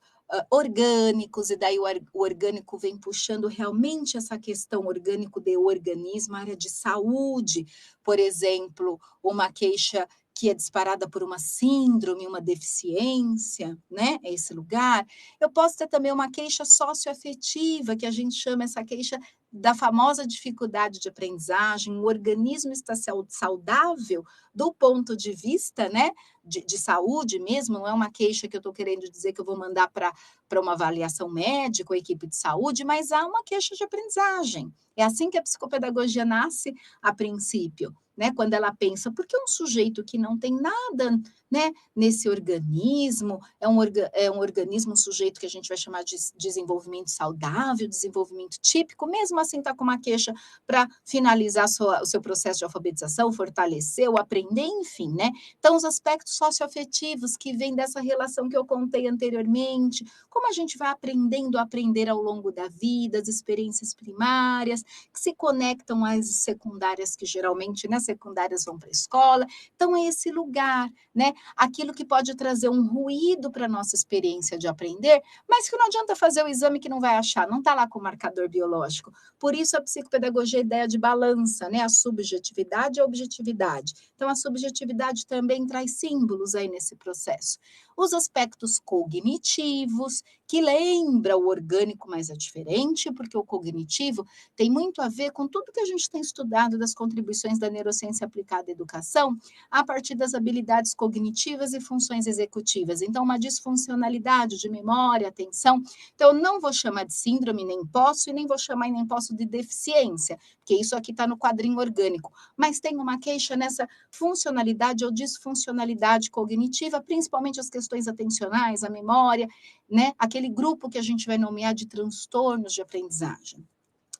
orgânicos, e daí o orgânico vem puxando realmente essa questão orgânico de organismo, área de saúde, por exemplo, uma queixa que é disparada por uma síndrome, uma deficiência, né? É esse lugar. Eu posso ter também uma queixa socioafetiva, que a gente chama essa queixa da famosa dificuldade de aprendizagem, o organismo está saudável do ponto de vista, né, de saúde mesmo, não é uma queixa que eu estou querendo dizer que eu vou mandar para uma avaliação médica ou equipe de saúde, mas há uma queixa de aprendizagem. É assim que a psicopedagogia nasce a princípio, né? Quando ela pensa, por que um sujeito que não tem nada, né, nesse organismo, é um organismo, um sujeito que a gente vai chamar de desenvolvimento saudável, desenvolvimento típico, mesmo assim está com uma queixa para finalizar o seu processo de alfabetização, fortalecer, ou aprender, enfim, né? Então, os aspectos socioafetivos que vêm dessa relação que eu contei anteriormente, como a gente vai aprendendo a aprender ao longo da vida, as experiências primárias, que se conectam às secundárias, que geralmente, né, secundárias vão para a escola. Então, é esse lugar, né? Aquilo que pode trazer um ruído para a nossa experiência de aprender, mas que não adianta fazer o exame que não vai achar, não está lá com o marcador biológico. Por isso, a psicopedagogia é a ideia de balança, né? A subjetividade e a objetividade. Então, a subjetividade também traz símbolos aí nesse processo. Os aspectos cognitivos, que lembra o orgânico, mas é diferente, porque o cognitivo tem muito a ver com tudo que a gente tem estudado das contribuições da neurociência aplicada à educação, a partir das habilidades cognitivas e funções executivas. Então, uma disfuncionalidade de memória, atenção. Então, eu não vou chamar de síndrome, nem posso, e nem vou chamar e nem posso de deficiência, porque isso aqui está no quadrinho orgânico. Mas tem uma queixa nessa funcionalidade ou disfuncionalidade cognitiva, principalmente as questões atencionais, a memória, né? Aquele grupo que a gente vai nomear de transtornos de aprendizagem.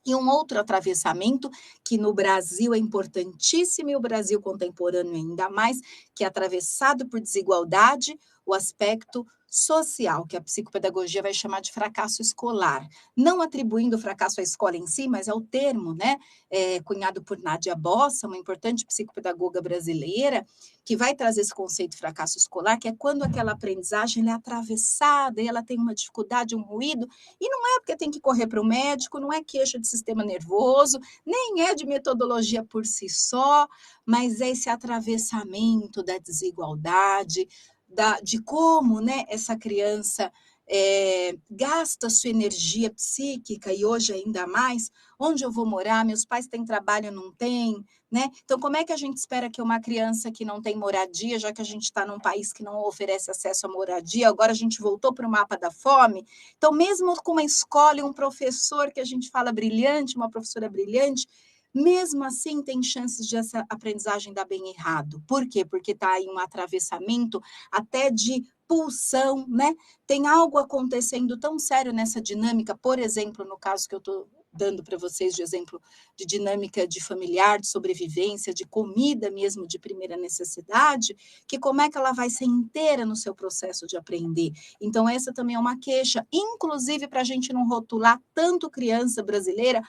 E um outro atravessamento que no Brasil é importantíssimo, e o Brasil contemporâneo ainda mais, que é atravessado por desigualdade, o aspecto social, que a psicopedagogia vai chamar de fracasso escolar. Não atribuindo o fracasso à escola em si, mas ao termo, né, cunhado por Nádia Bossa, uma importante psicopedagoga brasileira, que vai trazer esse conceito de fracasso escolar, que é quando aquela aprendizagem é atravessada e ela tem uma dificuldade, um ruído, e não é porque tem que correr para o médico, não é queixa de sistema nervoso, nem é de metodologia por si só, mas é esse atravessamento da desigualdade, de como, né, essa criança gasta sua energia psíquica, e hoje ainda mais, onde eu vou morar, meus pais têm trabalho, não têm, né? Então, como é que a gente espera que uma criança que não tem moradia, já que a gente está num país que não oferece acesso à moradia, agora a gente voltou para o mapa da fome, então, mesmo com uma escola e um professor que a gente fala brilhante, uma professora brilhante, mesmo assim tem chances de essa aprendizagem dar bem errado. Por quê? Porque está aí um atravessamento até de pulsão, né? Tem algo acontecendo tão sério nessa dinâmica, por exemplo, no caso que eu estou dando para vocês de exemplo de dinâmica de familiar, de sobrevivência, de comida mesmo de primeira necessidade, que como é que ela vai ser inteira no seu processo de aprender. Então, essa também é uma queixa, inclusive para a gente não rotular tanto criança brasileira,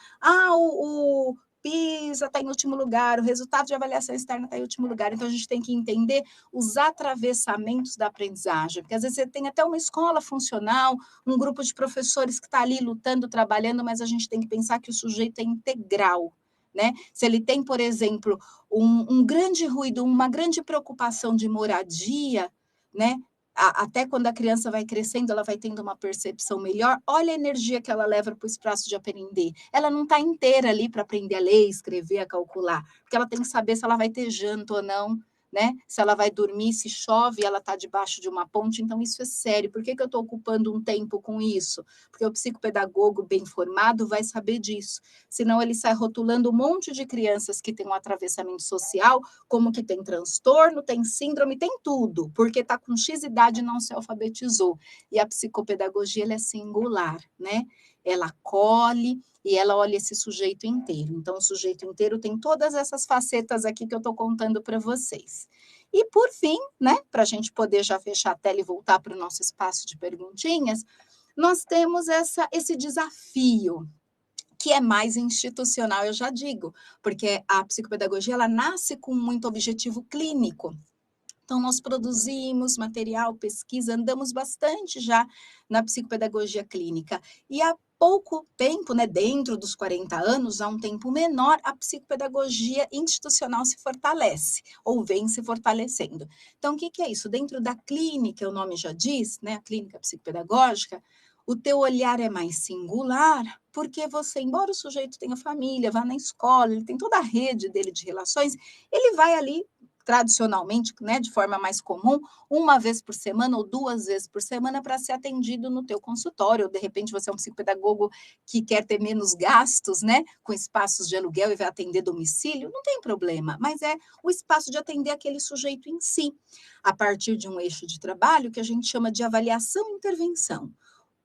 o PISA está em último lugar, o resultado de avaliação externa está em último lugar. Então, a gente tem que entender os atravessamentos da aprendizagem, porque às vezes você tem até uma escola funcional, um grupo de professores que está ali lutando, trabalhando, mas a gente tem que pensar que o sujeito é integral, né? Se ele tem, por exemplo, um grande ruído, uma grande preocupação de moradia, né? até quando a criança vai crescendo, ela vai tendo uma percepção melhor. Olha a energia que ela leva para o espaço de aprender. Ela não está inteira ali para aprender a ler, escrever, a calcular, porque ela tem que saber se ela vai ter janta ou não, né? Se ela vai dormir, se chove, ela está debaixo de uma ponte. Então, isso é sério. Por que eu estou ocupando um tempo com isso? Porque o psicopedagogo bem formado vai saber disso. Senão, ele sai rotulando um monte de crianças que têm um atravessamento social, como que tem transtorno, tem síndrome, tem tudo, porque está com X idade e não se alfabetizou. E a psicopedagogia ela é singular, né? Ela acolhe e ela olha esse sujeito inteiro. Então, o sujeito inteiro tem todas essas facetas aqui que eu estou contando para vocês. E, por fim, né, para a gente poder já fechar a tela e voltar para o nosso espaço de perguntinhas, nós temos esse desafio, que é mais institucional, eu já digo, porque a psicopedagogia ela nasce com muito objetivo clínico. Então, nós produzimos material, pesquisa, andamos bastante já na psicopedagogia clínica. E há pouco tempo, né, dentro dos 40 anos, há um tempo menor, a psicopedagogia institucional se fortalece, ou vem se fortalecendo. Então, o que é isso? Dentro da clínica, o nome já diz, né, a clínica psicopedagógica, o teu olhar é mais singular, porque você, embora o sujeito tenha família, vá na escola, ele tem toda a rede dele de relações, ele vai ali tradicionalmente, né, de forma mais comum, uma vez por semana ou 2 vezes por semana para ser atendido no teu consultório, ou de repente você é um psicopedagogo que quer ter menos gastos, né, com espaços de aluguel e vai atender domicílio, não tem problema, mas é o espaço de atender aquele sujeito em si, a partir de um eixo de trabalho que a gente chama de avaliação e intervenção,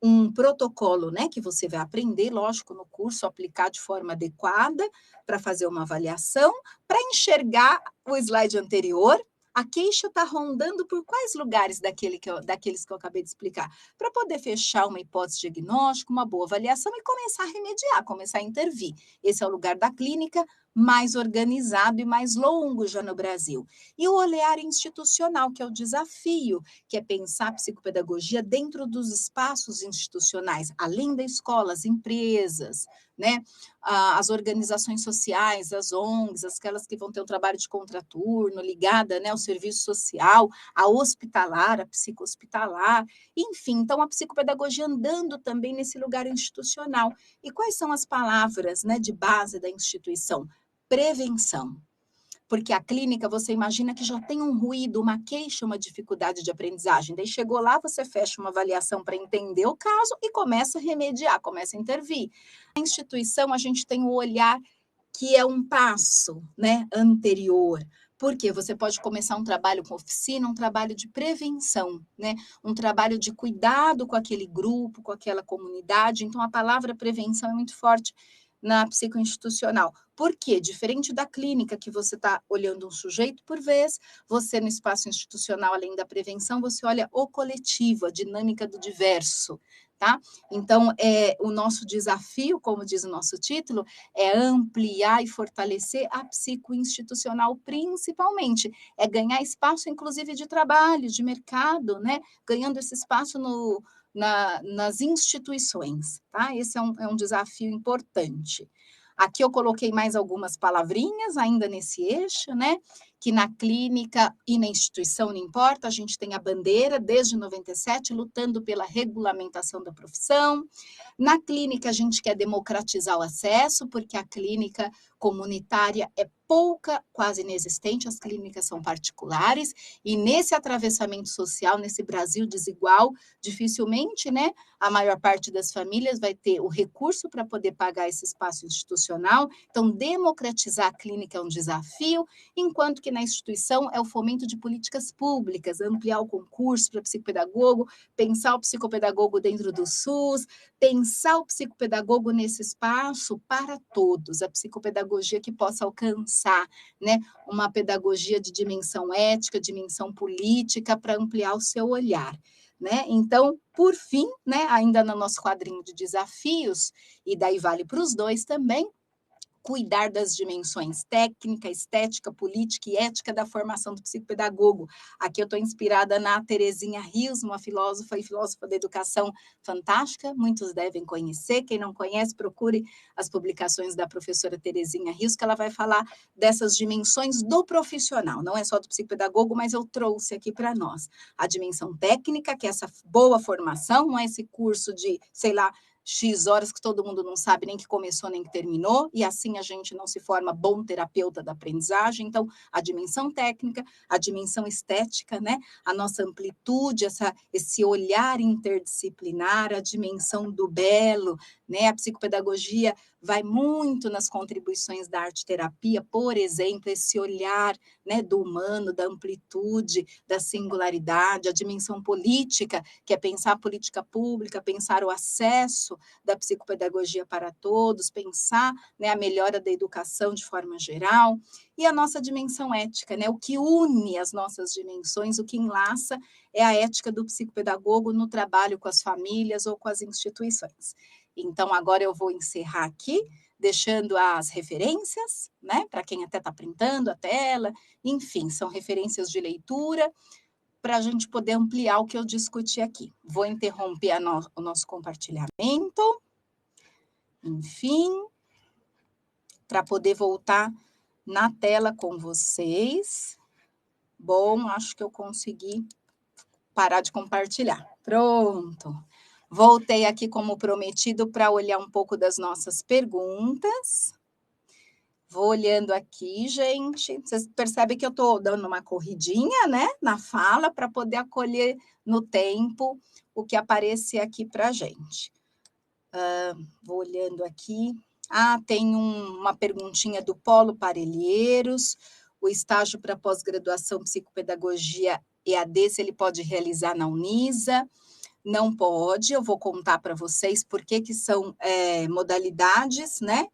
um protocolo, né, que você vai aprender, lógico, no curso, aplicar de forma adequada para fazer uma avaliação, para enxergar o slide anterior, a queixa está rondando por quais lugares daqueles que eu acabei de explicar, para poder fechar uma hipótese diagnóstica, uma boa avaliação e começar a remediar, começar a intervir. Esse é o lugar da clínica mais organizado e mais longo já no Brasil. E o olhar institucional, que é o desafio, que é pensar a psicopedagogia dentro dos espaços institucionais, além da escola, as empresas, né? As organizações sociais, as ONGs, aquelas que vão ter um trabalho de contraturno, ligada, né, ao serviço social, a hospitalar, a psicohospitalar, enfim, então a psicopedagogia andando também nesse lugar institucional. E quais são as palavras, né, de base da instituição? Prevenção. Porque a clínica, você imagina que já tem um ruído, uma queixa, uma dificuldade de aprendizagem. Daí chegou lá, você fecha uma avaliação para entender o caso e começa a remediar, começa a intervir. Na instituição, a gente tem o olhar que é um passo, né, anterior. Porque você pode começar um trabalho com oficina, um trabalho de prevenção, né? Um trabalho de cuidado com aquele grupo, com aquela comunidade. Então, a palavra prevenção é muito forte na psicoinstitucional. Por quê? Diferente da clínica, que você está olhando um sujeito por vez, você no espaço institucional, além da prevenção, você olha o coletivo, a dinâmica do diverso, tá? Então, o nosso desafio, como diz o nosso título, é ampliar e fortalecer a psicoinstitucional, principalmente, é ganhar espaço, inclusive, de trabalho, de mercado, né? Ganhando esse espaço nas instituições, tá? Esse é um desafio importante. Aqui eu coloquei mais algumas palavrinhas ainda nesse eixo, né? Que na clínica e na instituição, não importa, a gente tem a bandeira desde 97 lutando pela regulamentação da profissão. Na clínica, a gente quer democratizar o acesso, porque a clínica comunitária é pouca, quase inexistente, as clínicas são particulares, e nesse atravessamento social, nesse Brasil desigual, dificilmente, né, a maior parte das famílias vai ter o recurso para poder pagar esse espaço institucional. Então, democratizar a clínica é um desafio, enquanto que na instituição é o fomento de políticas públicas, ampliar o concurso para psicopedagogo, pensar o psicopedagogo dentro do SUS, pensar o psicopedagogo nesse espaço para todos, a psicopedagogia que possa alcançar, né, uma pedagogia de dimensão ética, dimensão política, para ampliar o seu olhar. Né? Então, por fim, né, ainda no nosso quadrinho de desafios, e daí vale para os dois também, cuidar das dimensões técnica, estética, política e ética da formação do psicopedagogo. Aqui eu estou inspirada na Terezinha Rios, uma filósofa e filósofa da educação fantástica, muitos devem conhecer, quem não conhece, procure as publicações da professora Terezinha Rios, que ela vai falar dessas dimensões do profissional, não é só do psicopedagogo, mas eu trouxe aqui para nós a dimensão técnica, que é essa boa formação, não é esse curso de, sei lá, X horas que todo mundo não sabe nem que começou nem que terminou, e assim a gente não se forma bom terapeuta da aprendizagem. Então, a dimensão técnica, a dimensão estética, né? A nossa amplitude, esse olhar interdisciplinar, a dimensão do belo, né? A psicopedagogia vai muito nas contribuições da arte-terapia, por exemplo, esse olhar, né, do humano, da amplitude, da singularidade, a dimensão política, que é pensar a política pública, pensar o acesso da psicopedagogia para todos, pensar, né, a melhora da educação de forma geral, e a nossa dimensão ética, né, o que une as nossas dimensões, o que enlaça é a ética do psicopedagogo no trabalho com as famílias ou com as instituições. Então, agora eu vou encerrar aqui, deixando as referências, né, para quem até está printando a tela, enfim, são referências de leitura, para a gente poder ampliar o que eu discuti aqui. Vou interromper o nosso compartilhamento, enfim, para poder voltar na tela com vocês. Bom, acho que eu consegui parar de compartilhar. Pronto. Voltei aqui como prometido para olhar um pouco das nossas perguntas. Vou olhando aqui, gente. Vocês percebem que eu estou dando uma corridinha, né, na fala, para poder acolher no tempo o que aparecer aqui para a gente. Vou olhando aqui. Tem uma perguntinha do Polo Parelheiros. O estágio para pós-graduação psicopedagogia EAD, se ele pode realizar na Unisa. Não pode, eu vou contar para vocês por que são modalidades, né?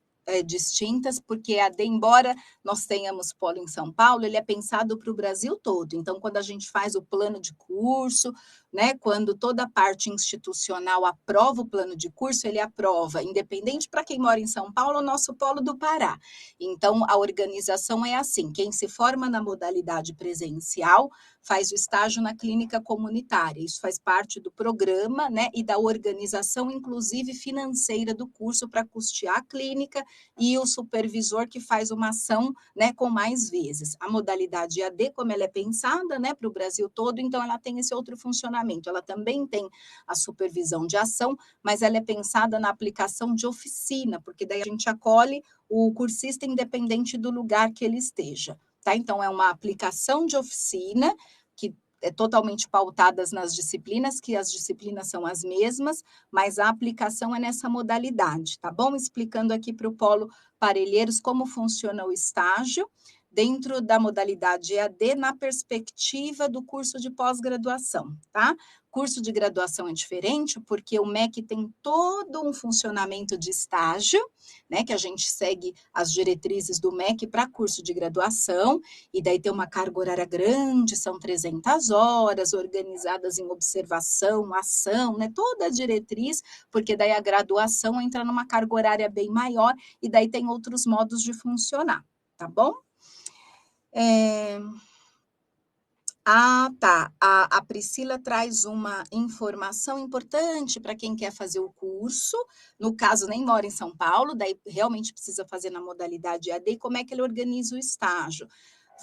Distintas, porque embora nós tenhamos polo em São Paulo, ele é pensado para o Brasil todo. Então, quando a gente faz o plano de curso, né, quando toda a parte institucional aprova o plano de curso, ele aprova, independente para quem mora em São Paulo, o nosso polo do Pará. Então, a organização é assim: quem se forma na modalidade presencial faz o estágio na clínica comunitária. Isso faz parte do programa, né, e da organização, inclusive financeira do curso, para custear a clínica e o supervisor que faz uma ação, né, com mais vezes. A modalidade EAD, como ela é pensada, né, para o Brasil todo, então ela tem esse outro funcionamento. Ela também tem a supervisão de ação, mas ela é pensada na aplicação de oficina, porque daí a gente acolhe o cursista independente do lugar que ele esteja. Tá? Então, é uma aplicação de oficina que é totalmente pautadas nas disciplinas, que as disciplinas são as mesmas, mas a aplicação é nessa modalidade, tá bom? Explicando aqui para o Polo Parelheiros como funciona o estágio dentro da modalidade EAD na perspectiva do curso de pós-graduação, tá? Curso de graduação é diferente porque o MEC tem todo um funcionamento de estágio, né, que a gente segue as diretrizes do MEC para curso de graduação, e daí tem uma carga horária grande, são 300 horas, organizadas em observação, ação, né, toda a diretriz, porque daí a graduação entra numa carga horária bem maior, e daí tem outros modos de funcionar, tá bom? Tá. A Priscila traz uma informação importante para quem quer fazer o curso. No caso, nem mora em São Paulo, daí realmente precisa fazer na modalidade EAD. Como é que ele organiza o estágio?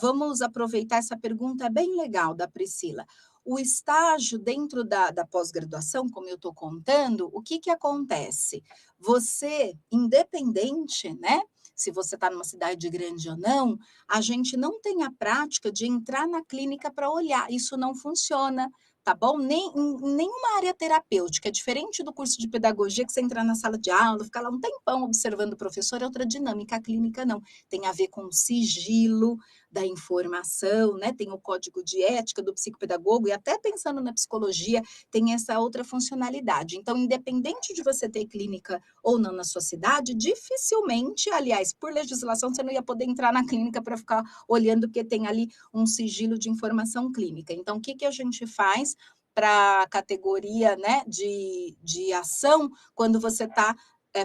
Vamos aproveitar essa pergunta bem legal da Priscila. O estágio dentro da pós-graduação, como eu estou contando, o que acontece? Você, independente, né? Se você está numa cidade grande ou não, a gente não tem a prática de entrar na clínica para olhar. Isso não funciona, tá bom? Nem em nenhuma área terapêutica. É diferente do curso de pedagogia, que você entra na sala de aula, fica lá um tempão observando o professor, é outra dinâmica. A clínica não. Tem a ver com o sigilo da informação, né? Tem o código de ética do psicopedagogo, e até pensando na psicologia, tem essa outra funcionalidade. Então, independente de você ter clínica ou não na sua cidade, dificilmente, aliás, por legislação, você não ia poder entrar na clínica para ficar olhando, porque tem ali um sigilo de informação clínica. Então, o que a gente faz para a categoria, né, de ação quando você está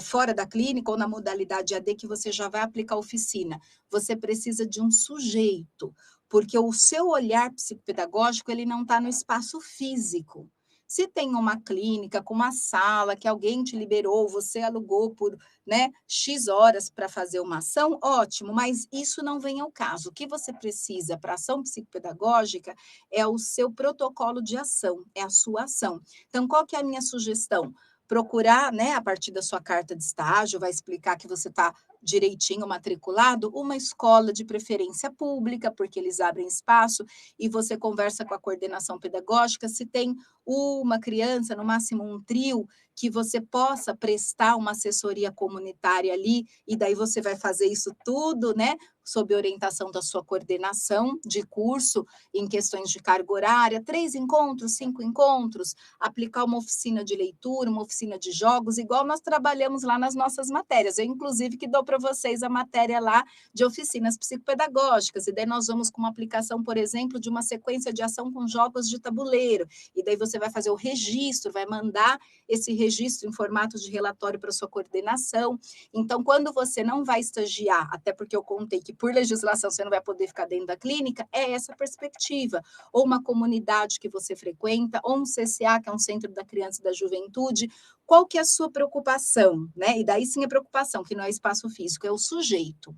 fora da clínica ou na modalidade AD que você já vai aplicar a oficina. Você precisa de um sujeito, porque o seu olhar psicopedagógico ele não está no espaço físico. Se tem uma clínica com uma sala que alguém te liberou, você alugou por, né, X horas para fazer uma ação, ótimo, mas isso não vem ao caso. O que você precisa para ação psicopedagógica é o seu protocolo de ação, é a sua ação. Então, qual que é a minha sugestão? Procurar, né, a partir da sua carta de estágio, vai explicar que você está direitinho matriculado, uma escola de preferência pública, porque eles abrem espaço, e você conversa com a coordenação pedagógica, se tem uma criança, no máximo um trio, que você possa prestar uma assessoria comunitária ali, e daí você vai fazer isso tudo, né, sob orientação da sua coordenação de curso, em questões de carga horária, 3 encontros, 5 encontros, aplicar uma oficina de leitura, uma oficina de jogos, igual nós trabalhamos lá nas nossas matérias. Eu, inclusive, que dou para vocês a matéria lá de oficinas psicopedagógicas, e daí nós vamos com uma aplicação, por exemplo, de uma sequência de ação com jogos de tabuleiro, e daí você vai fazer o registro, vai mandar esse registro em formato de relatório para sua coordenação. Então, quando você não vai estagiar, até porque eu contei que por legislação você não vai poder ficar dentro da clínica, é essa perspectiva. Ou uma comunidade que você frequenta, ou um CCA, que é um Centro da Criança e da Juventude. Qual que é a sua preocupação, né? E daí sim a preocupação, que não é espaço físico, é o sujeito.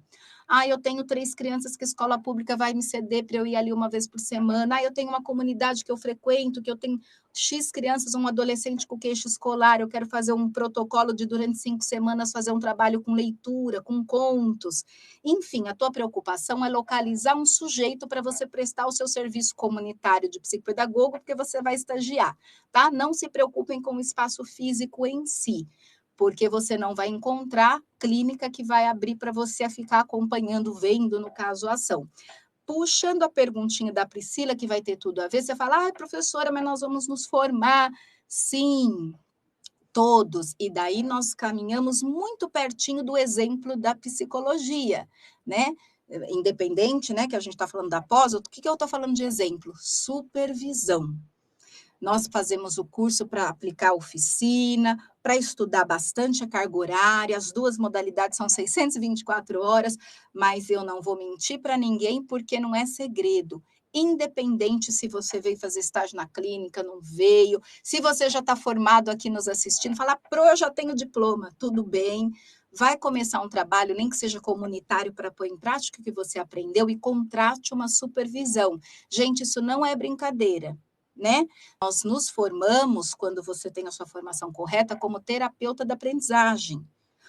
Eu tenho 3 crianças que a escola pública vai me ceder para eu ir ali uma vez por semana. Eu tenho uma comunidade que eu frequento, que eu tenho X crianças, um adolescente com queixa escolar, eu quero fazer um protocolo de durante 5 semanas fazer um trabalho com leitura, com contos. Enfim, a tua preocupação é localizar um sujeito para você prestar o seu serviço comunitário de psicopedagogo, porque você vai estagiar, tá? Não se preocupem com o espaço físico em si, porque você não vai encontrar clínica que vai abrir para você ficar acompanhando, vendo, no caso, a ação. Puxando a perguntinha da Priscila, que vai ter tudo a ver, você fala, professora, mas nós vamos nos formar. Sim, todos. E daí nós caminhamos muito pertinho do exemplo da psicologia, né? Independente, né, que a gente está falando da pós, o que eu estou falando de exemplo? Supervisão. Nós fazemos o curso para aplicar a oficina, para estudar bastante a carga horária, as 2 modalidades são 624 horas, mas eu não vou mentir para ninguém, porque não é segredo. Independente se você veio fazer estágio na clínica, não veio, se você já está formado aqui nos assistindo, fala, eu já tenho diploma, tudo bem, vai começar um trabalho, nem que seja comunitário, para pôr em prática o que você aprendeu e contrate uma supervisão. Gente, isso não é brincadeira, né? Nós nos formamos, quando você tem a sua formação correta, como terapeuta da aprendizagem.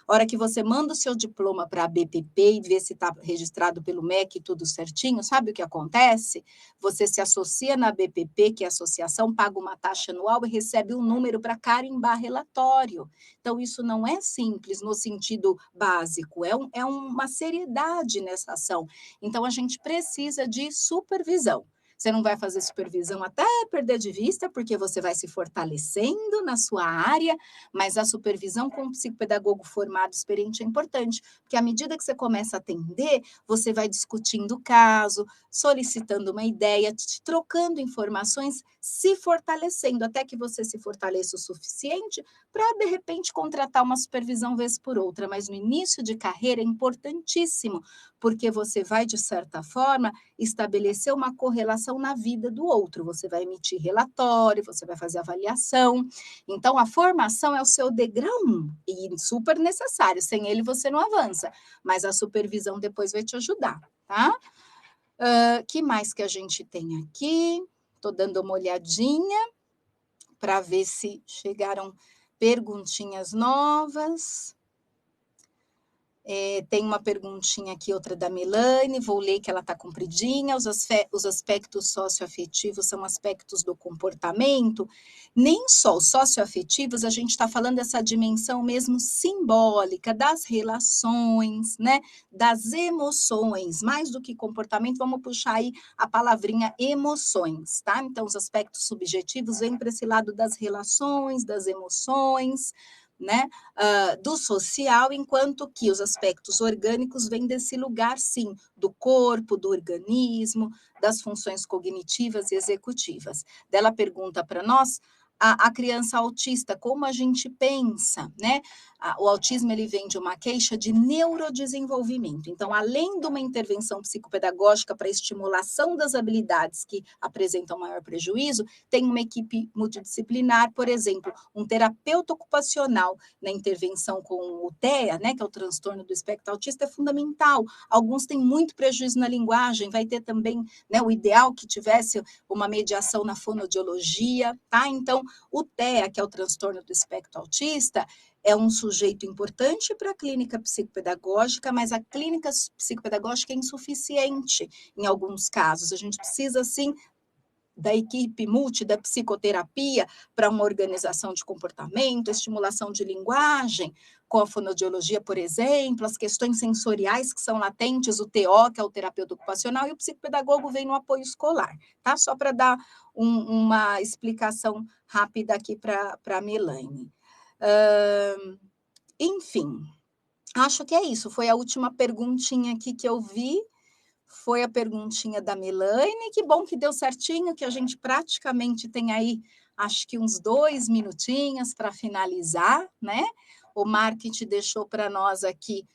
A hora que você manda o seu diploma para a BPP e vê se está registrado pelo MEC tudo certinho, sabe o que acontece? Você se associa na BPP, que é a associação, paga uma taxa anual e recebe um número para carimbar relatório. Então, isso não é simples no sentido básico, é uma seriedade nessa ação. Então, a gente precisa de supervisão. Você não vai fazer supervisão até perder de vista, porque você vai se fortalecendo na sua área, mas a supervisão com um psicopedagogo formado, experiente, é importante, porque à medida que você começa a atender, você vai discutindo o caso, solicitando uma ideia, trocando informações, se fortalecendo, até que você se fortaleça o suficiente para, de repente, contratar uma supervisão vez por outra. Mas no início de carreira é importantíssimo, porque você vai, de certa forma, estabelecer uma correlação na vida do outro. Você vai emitir relatório, você vai fazer avaliação. Então, a formação é o seu degrau 1 e super necessário. Sem ele, você não avança. Mas a supervisão depois vai te ajudar, tá? Que mais que a gente tem aqui? Estou dando uma olhadinha para ver se chegaram perguntinhas novas. Tem uma perguntinha aqui, outra da Milane, vou ler que ela está compridinha. Os aspectos socioafetivos são aspectos do comportamento. Nem só os socioafetivos, a gente está falando dessa dimensão mesmo simbólica, das relações, né? Das emoções, mais do que comportamento, vamos puxar aí a palavrinha emoções, tá? Então, os aspectos subjetivos vêm para esse lado das relações, das emoções, né, do social, enquanto que os aspectos orgânicos vêm desse lugar, sim, do corpo, do organismo, das funções cognitivas e executivas. Dela pergunta para nós, a criança autista, como a gente pensa, né? o autismo ele vem de uma queixa de neurodesenvolvimento. Então, além de uma intervenção psicopedagógica para estimulação das habilidades que apresentam maior prejuízo, tem uma equipe multidisciplinar, por exemplo, um terapeuta ocupacional na intervenção com o TEA, né, que é o transtorno do espectro autista, é fundamental. Alguns têm muito prejuízo na linguagem, vai ter também, né, o ideal que tivesse uma mediação na fonoaudiologia, tá? Então, o TEA, que é o transtorno do espectro autista, é um sujeito importante para a clínica psicopedagógica, mas a clínica psicopedagógica é insuficiente em alguns casos. A gente precisa, sim, da equipe da psicoterapia para uma organização de comportamento, estimulação de linguagem, com a fonoaudiologia, por exemplo, as questões sensoriais que são latentes, o TO, que é o terapeuta ocupacional, e o psicopedagogo vem no apoio escolar, tá? Só para dar uma explicação rápida aqui para a Melaine. Enfim, acho que é isso. Foi a última perguntinha aqui que eu vi. Foi a perguntinha da Melaine. Que bom que deu certinho, que a gente praticamente tem aí, acho que uns 2 minutinhos para finalizar, né? O marketing deixou para nós aqui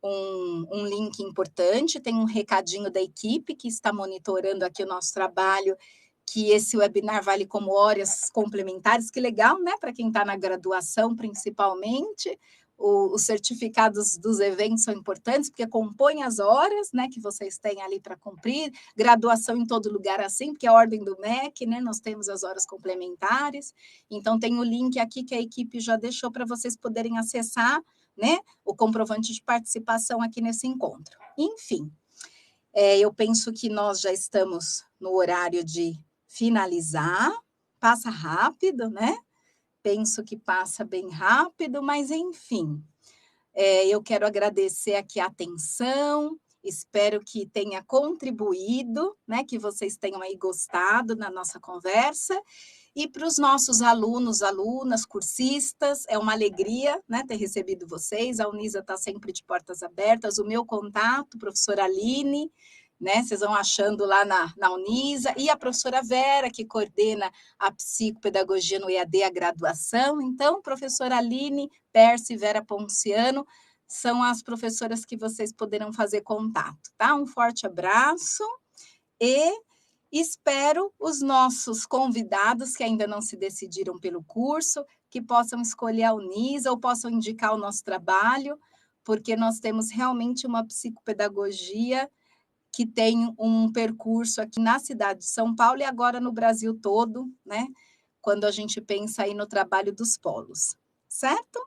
um link importante, tem um recadinho da equipe que está monitorando aqui o nosso trabalho, que esse webinar vale como horas complementares, que legal, né? Para quem está na graduação, principalmente. Os certificados dos eventos são importantes, porque compõem as horas, né, que vocês têm ali para cumprir. Graduação em todo lugar assim, porque é a ordem do MEC, né? Nós temos as horas complementares. Então, tem o link aqui que a equipe já deixou para vocês poderem acessar, né? O comprovante de participação aqui nesse encontro. Enfim, eu penso que nós já estamos no horário de finalizar. Passa rápido, né? Penso que passa bem rápido, mas enfim, eu quero agradecer aqui a atenção, espero que tenha contribuído, né, que vocês tenham aí gostado da nossa conversa, e para os nossos alunos, alunas, cursistas, é uma alegria, né, ter recebido vocês, a Unisa está sempre de portas abertas, o meu contato, professora Aline, né? Vocês vão achando lá na Unisa, e a professora Vera, que coordena a psicopedagogia no EAD, a graduação. Então, professora Aline, Percy e Vera Ponciano são as professoras que vocês poderão fazer contato, tá? Um forte abraço e espero os nossos convidados que ainda não se decidiram pelo curso, que possam escolher a Unisa ou possam indicar o nosso trabalho, porque nós temos realmente uma psicopedagogia que tem um percurso aqui na cidade de São Paulo e agora no Brasil todo, né? Quando a gente pensa aí no trabalho dos polos, certo?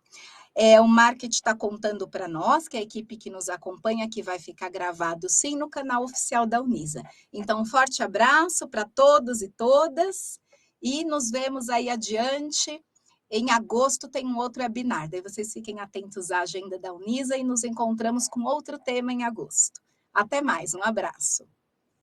O marketing está contando para nós, que é a equipe que nos acompanha, que vai ficar gravado sim no canal oficial da Unisa. Então, um forte abraço para todos e todas, e nos vemos aí adiante. Em agosto tem um outro webinar, daí vocês fiquem atentos à agenda da Unisa e nos encontramos com outro tema em agosto. Até mais, um abraço.